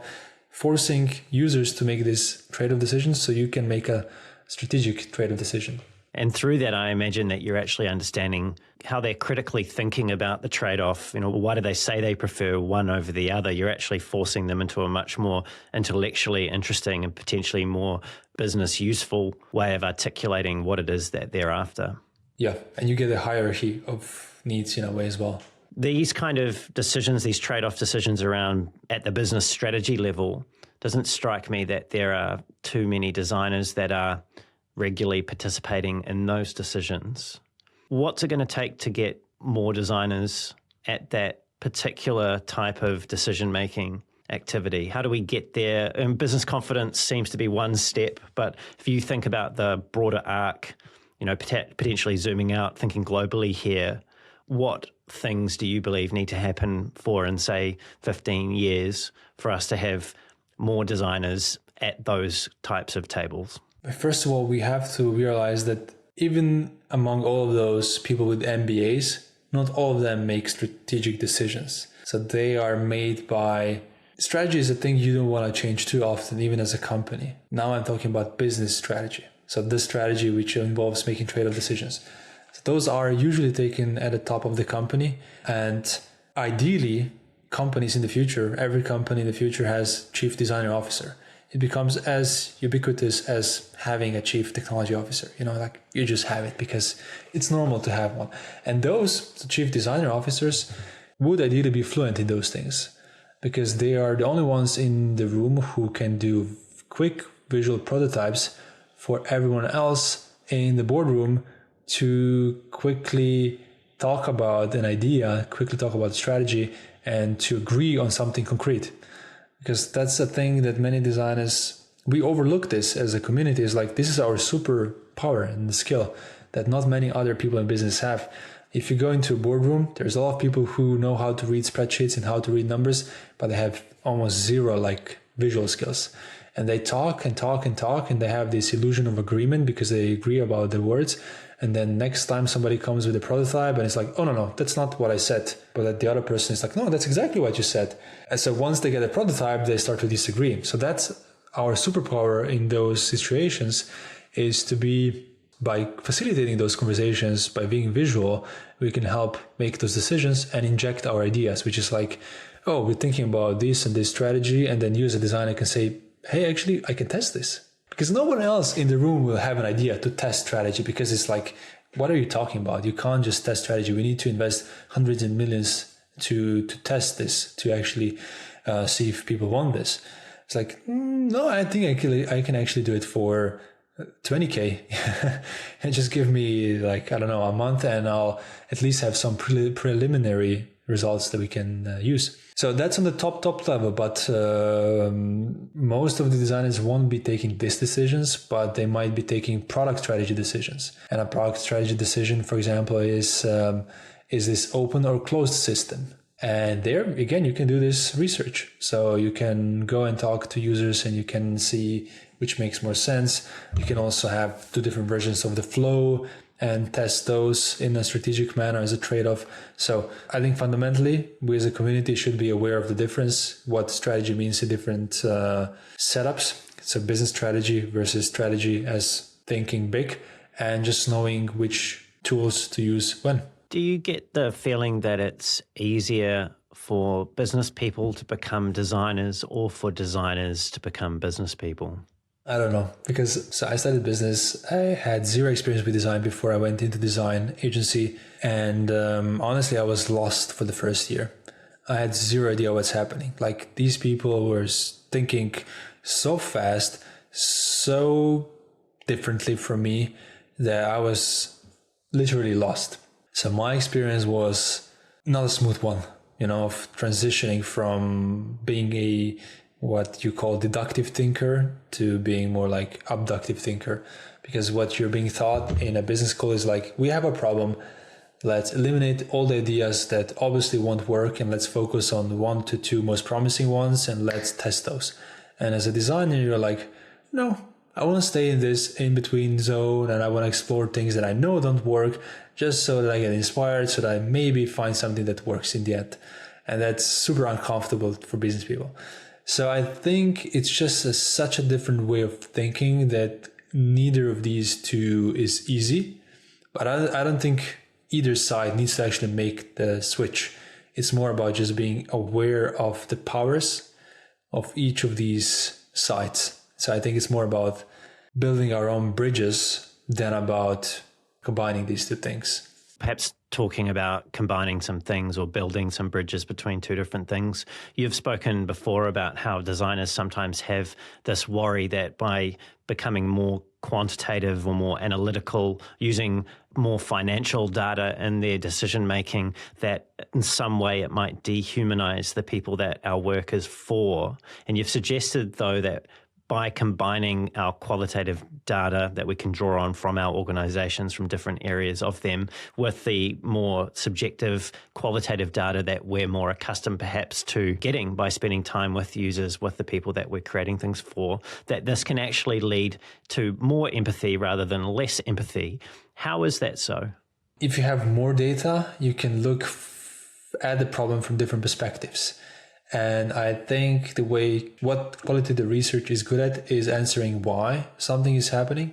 forcing users to make these trade-off decisions so you can make a strategic trade-off decision. And through that, I imagine that you're actually understanding how they're critically thinking about the trade-off. Why do they say they prefer one over the other? You're actually forcing them into a much more intellectually interesting and potentially more business useful way of articulating what it is that they're after. Yeah, and you get a hierarchy of needs in a way as well. These kind of decisions, these trade-off decisions around at the business strategy level, doesn't strike me that there are too many designers that are regularly participating in those decisions. What's it going to take to get more designers at that particular type of decision-making activity? How do we get there? And business confidence seems to be one step, but if you think about the broader arc, potentially zooming out, thinking globally here, what things do you believe need to happen for, in say, 15 years for us to have more designers at those types of tables? First of all, we have to realize that even among all of those people with MBAs, not all of them make strategic decisions. So they are made by... Strategy is a thing you don't want to change too often, even as a company. Now I'm talking about business strategy. So this strategy which involves making trade-off decisions. So those are usually taken at the top of the company. And ideally, companies in the future, every company in the future has chief designer officer. It becomes as ubiquitous as having a chief technology officer. You just have it because it's normal to have one. And those chief designer officers would ideally be fluent in those things because they are the only ones in the room who can do quick visual prototypes for everyone else in the boardroom to quickly talk about an idea, quickly talk about strategy, and to agree on something concrete. Because that's a thing that many designers, we overlook this as a community. Is like, this is our superpower and skill that not many other people in business have. If you go into a boardroom, there's a lot of people who know how to read spreadsheets and how to read numbers, but they have almost zero visual skills. And they talk and talk and talk, and they have this illusion of agreement because they agree about the words. And then next time somebody comes with a prototype and it's like, oh, no, that's not what I said. But the other person is like, no, that's exactly what you said. And so once they get a prototype, they start to disagree. So that's our superpower in those situations, is to be, by facilitating those conversations, by being visual, we can help make those decisions and inject our ideas, which is like, oh, we're thinking about this and this strategy. And then you as a designer can say, hey, actually, I can test this. Because no one else in the room will have an idea to test strategy, because it's like, what are you talking about? You can't just test strategy. We need to invest hundreds of millions to test this, to actually see if people want this. It's like, no, I think I can actually do it for 20K and just give me a month and I'll at least have some preliminary results that we can use. So that's on the top level, but most of the designers won't be taking these decisions, but they might be taking product strategy decisions. And a product strategy decision, for example, is this open or closed system? And there, again, you can do this research. So you can go and talk to users and you can see which makes more sense. You can also have two different versions of the flow and test those in a strategic manner as a trade-off. So I think fundamentally, we as a community should be aware of the difference, what strategy means in different setups. So business strategy versus strategy as thinking big, and just knowing which tools to use when. Do you get the feeling that it's easier for business people to become designers or for designers to become business people? I don't know, because I started business. I had zero experience with design before I went into design agency. And honestly, I was lost for the first year. I had zero idea what's happening. Like, these people were thinking so fast, so differently from me, that I was literally lost. So my experience was not a smooth one, of transitioning from being what you call deductive thinker to being more like abductive thinker. Because what you're being taught in a business school is like, we have a problem, let's eliminate all the ideas that obviously won't work, and let's focus on 1 to 2 most promising ones and let's test those. And as a designer, you're like, no, I want to stay in this in-between zone, and I want to explore things that I know don't work, just so that I get inspired, so that I maybe find something that works in the end. And that's super uncomfortable for business people. So I think it's just such a different way of thinking that neither of these two is easy. But I don't think either side needs to actually make the switch. It's more about just being aware of the powers of each of these sides. So I think it's more about building our own bridges than about combining these two things. Perhaps talking about combining some things or building some bridges between two different things. You've spoken before about how designers sometimes have this worry that by becoming more quantitative or more analytical, using more financial data in their decision making, that in some way it might dehumanize the people that our work is for. And you've suggested, though, that by combining our qualitative data that we can draw on from our organizations from different areas of them with the more subjective qualitative data that we're more accustomed perhaps to getting by spending time with users, with the people that we're creating things for, that this can actually lead to more empathy rather than less empathy. How is that so? If you have more data, you can look at the problem from different perspectives. And I think what qualitative research is good at is answering why something is happening,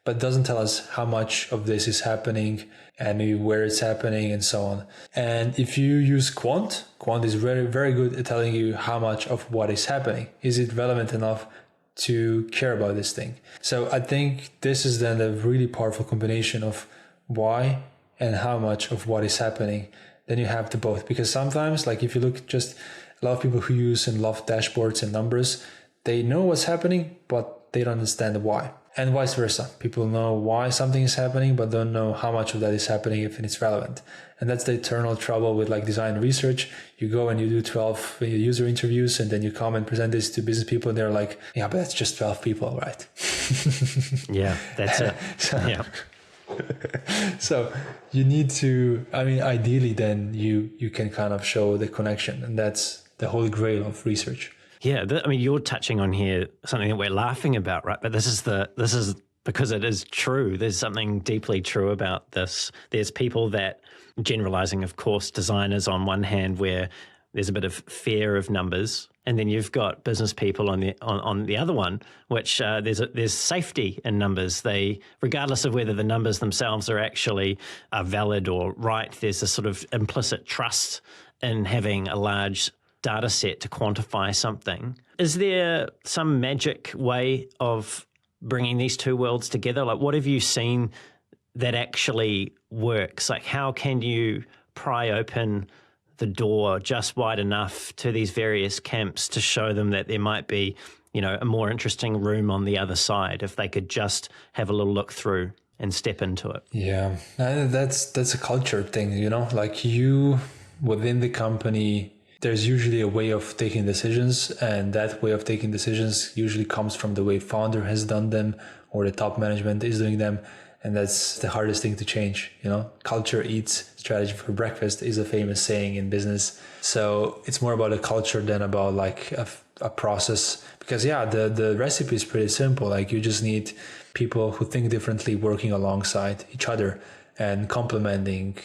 but doesn't tell us how much of this is happening and maybe where it's happening and so on. And if you use quant is very, very good at telling you how much of what is happening. Is it relevant enough to care about this thing? So I think this is then a really powerful combination of why and how much of what is happening. Then you have the both, because sometimes, like if you look just a lot of people who use and love dashboards and numbers, they know what's happening, but they don't understand why. And vice versa. People know why something is happening, but don't know how much of that is happening if it's relevant. And that's the eternal trouble with like design research. You go and you do 12 user interviews, and then you come and present this to business people, and they're like, yeah, but that's just 12 people, right? Yeah, that's it. Yeah. So you need to, ideally then you can kind of show the connection, and that's the holy grail of research. Yeah, you're touching on here something that we're laughing about, right? But this is because it is true. There's something deeply true about this. There's people that, generalizing, of course, designers on one hand, where there's a bit of fear of numbers, and then you've got business people on the other one, which there's safety in numbers. They, regardless of whether the numbers themselves are valid or right, there's a sort of implicit trust in having a large data set to quantify something. Is there some magic way of bringing these two worlds together? Like, what have you seen that actually works? Like, how can you pry open the door just wide enough to these various camps to show them that there might be, a more interesting room on the other side if they could just have a little look through and step into it? Yeah, that's a culture thing, like you within the company, there's usually a way of taking decisions, and that way of taking decisions usually comes from the way founder has done them or the top management is doing them. And that's the hardest thing to change. Culture eats strategy for breakfast is a famous saying in business. So it's more about a culture than about like a process, because the recipe is pretty simple. Like you just need people who think differently working alongside each other and complementing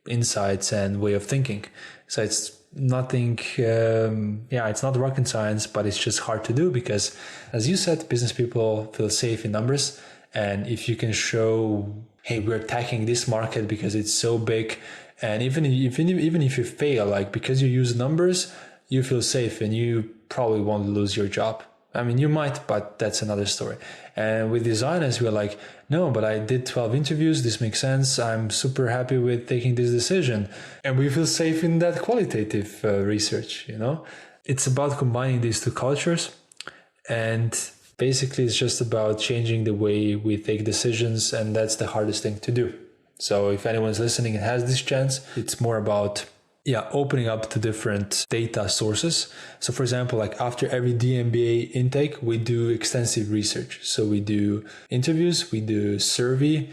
insights and way of thinking. So it's nothing, it's not rocket science, but it's just hard to do because, as you said, business people feel safe in numbers. And if you can show, hey, we're attacking this market because it's so big, and even if you fail, like because you use numbers, you feel safe and you probably won't lose your job. You might, but that's another story. And with designers, we're like, no, but I did 12 interviews. This makes sense. I'm super happy with taking this decision. And we feel safe in that qualitative research, It's about combining these two cultures. And basically, it's just about changing the way we take decisions. And that's the hardest thing to do. So if anyone's listening and has this chance, it's more about opening up to different data sources. So for example, like after every d.MBA intake, we do extensive research. So we do interviews, we do survey,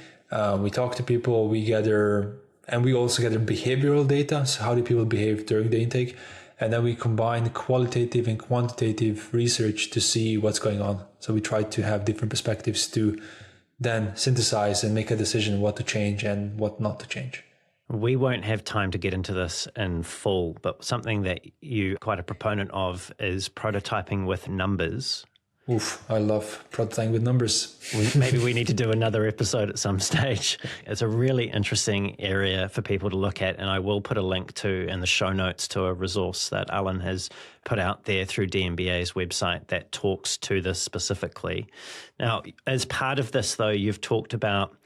we talk to people, we also gather behavioral data. So how do people behave during the intake? And then we combine qualitative and quantitative research to see what's going on. So we try to have different perspectives to then synthesize and make a decision what to change and what not to change. We won't have time to get into this in full, but something that you're quite a proponent of is prototyping with numbers. Oof, I love prototyping with numbers. Maybe we need to do another episode at some stage. It's a really interesting area for people to look at, and I will put a link to in the show notes to a resource that Alen has put out there through d.MBA's website that talks to this specifically. Now, as part of this, though, you've talked about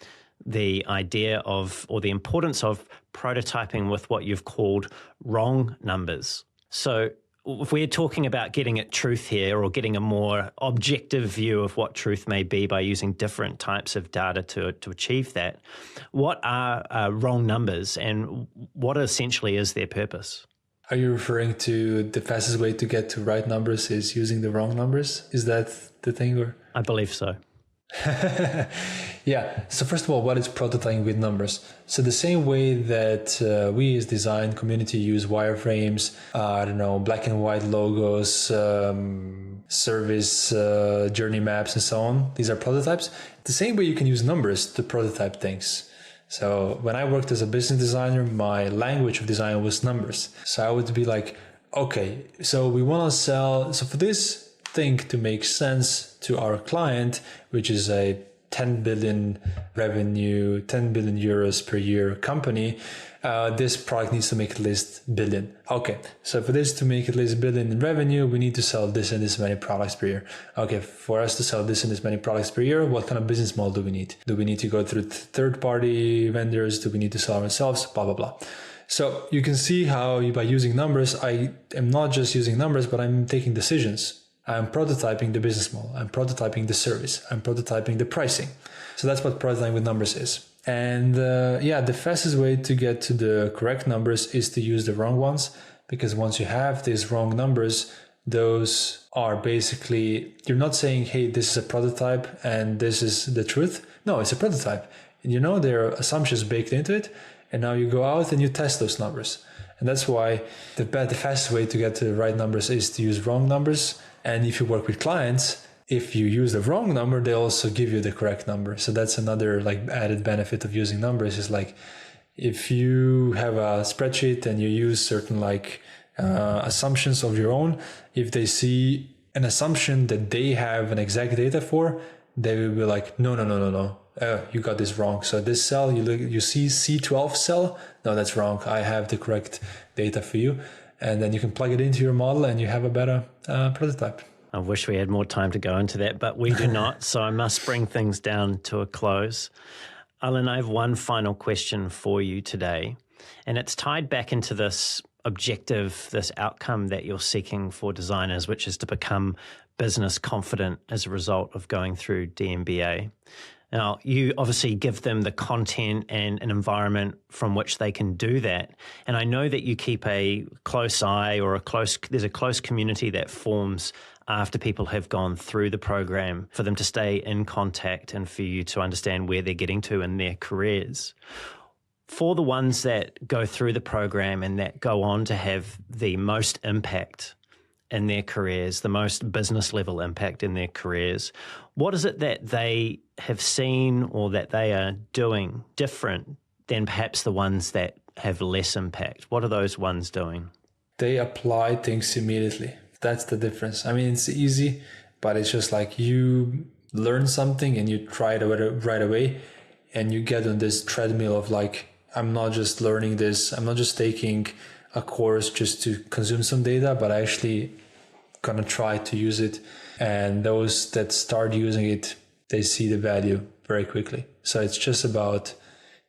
the idea of, or the importance of, prototyping with what you've called wrong numbers. So if we're talking about getting at truth here, or getting a more objective view of what truth may be by using different types of data to achieve that, what are wrong numbers, and what essentially is their purpose? Are you referring to the fastest way to get to right numbers is using the wrong numbers? Is that the thing? Or I believe so. Yeah. So first of all, what is prototyping with numbers? So the same way that we as design community use wireframes, black and white logos, service journey maps, and so on. These are prototypes. The same way you can use numbers to prototype things. So when I worked as a business designer, my language of design was numbers. So I would be like, okay, so we want to sell. So for this thing to make sense to our client, which is a 10 billion revenue, 10 billion euros per year company, this product needs to make at least billion. Okay, so for this to make at least billion in revenue, we need to sell this and this many products per year. Okay, for us to sell this and this many products per year, what kind of business model do we need? Do we need to go through third-party vendors? Do we need to sell ourselves? Blah, blah, blah. So you can see how by using numbers, I am not just using numbers, but I'm taking decisions. I'm prototyping the business model. I'm prototyping the service. I'm prototyping the pricing. So that's what prototyping with numbers is. And the fastest way to get to the correct numbers is to use the wrong ones, because once you have these wrong numbers, those are basically, you're not saying, hey, this is a prototype and this is the truth. No, it's a prototype. And there are assumptions baked into it. And now you go out and you test those numbers. And that's why the fastest way to get to the right numbers is to use wrong numbers. And if you work with clients, if you use the wrong number, they also give you the correct number. So that's another added benefit of using numbers is if you have a spreadsheet and you use certain assumptions of your own, if they see an assumption that they have an exact data for, they will be like, no. You got this wrong. So this cell, you see C12 cell. No, that's wrong. I have the correct data for you. And then you can plug it into your model and you have a better prototype. I wish we had more time to go into that, but we do not. So I must bring things down to a close. Alen, I have one final question for you today, and it's tied back into this objective, this outcome that you're seeking for designers, which is to become business confident as a result of going through d.MBA. Now, you obviously give them the content and an environment from which they can do that. And I know that you keep a close eye, or there's a close community that forms after people have gone through the program, for them to stay in contact and for you to understand where they're getting to in their careers. For the ones that go through the program and that go on to have the most impact in their careers, the most business level impact in their careers, what is it that they have seen or that they are doing different than perhaps the ones that have less impact? What are those ones doing? They apply things immediately. That's the difference. I mean, it's easy, but it's just you learn something and you try it right away, and you get on this treadmill of I'm not just learning this. I'm not just taking a course just to consume some data, but I actually gonna try to use it. And those that start using it, they see the value very quickly. So it's just about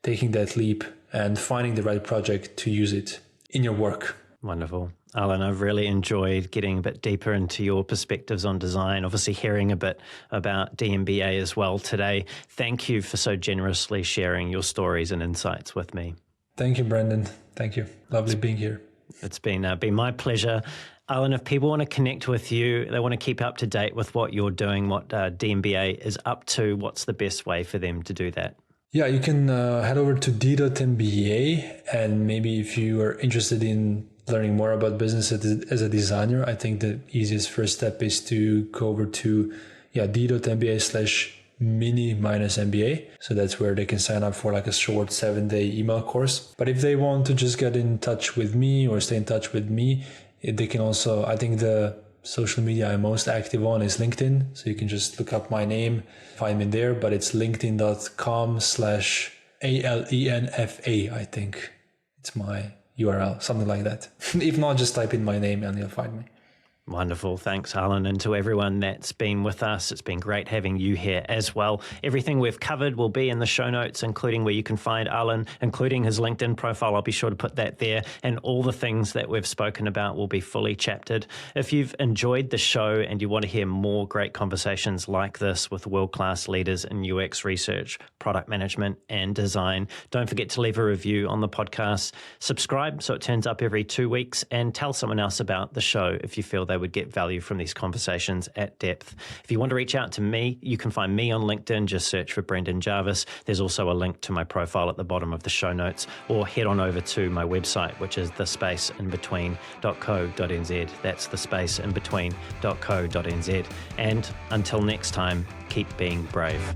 taking that leap and finding the right project to use it in your work. Wonderful. Alen, I've really enjoyed getting a bit deeper into your perspectives on design, obviously hearing a bit about d.MBA as well today. Thank you for so generously sharing your stories and insights with me. Thank you, Brendan. Thank you. Lovely being here. It's been my pleasure. Alen, if people want to connect with you, they want to keep up to date with what you're doing, what d.MBA is up to, what's the best way for them to do that? Yeah, you can head over to d.MBA, and maybe if you are interested in learning more about business as a designer, I think the easiest first step is to go over to d.MBA/mini-MBA. So that's where they can sign up for a short 7-day email course. But if they want to just get in touch with me or stay in touch with me, they can also, I think the social media I'm most active on is LinkedIn. So you can just look up my name, find me there, but it's linkedin.com/ALENFA, I think. It's my URL, something like that. If not, just type in my name and you'll find me. Wonderful. Thanks, Alen. And to everyone that's been with us, it's been great having you here as well. Everything we've covered will be in the show notes, including where you can find Alen, including his LinkedIn profile. I'll be sure to put that there. And all the things that we've spoken about will be fully chaptered. If you've enjoyed the show and you want to hear more great conversations like this with world-class leaders in UX research, product management, and design, don't forget to leave a review on the podcast. Subscribe so it turns up every 2 weeks, and tell someone else about the show if you feel they would get value from these conversations at depth. If you want to reach out to me, you can find me on LinkedIn. Just search for Brendan Jarvis. There's also a link to my profile at the bottom of the show notes, or head on over to my website, which is thespaceinbetween.co.nz. That's thespaceinbetween.co.nz. And until next time, keep being brave.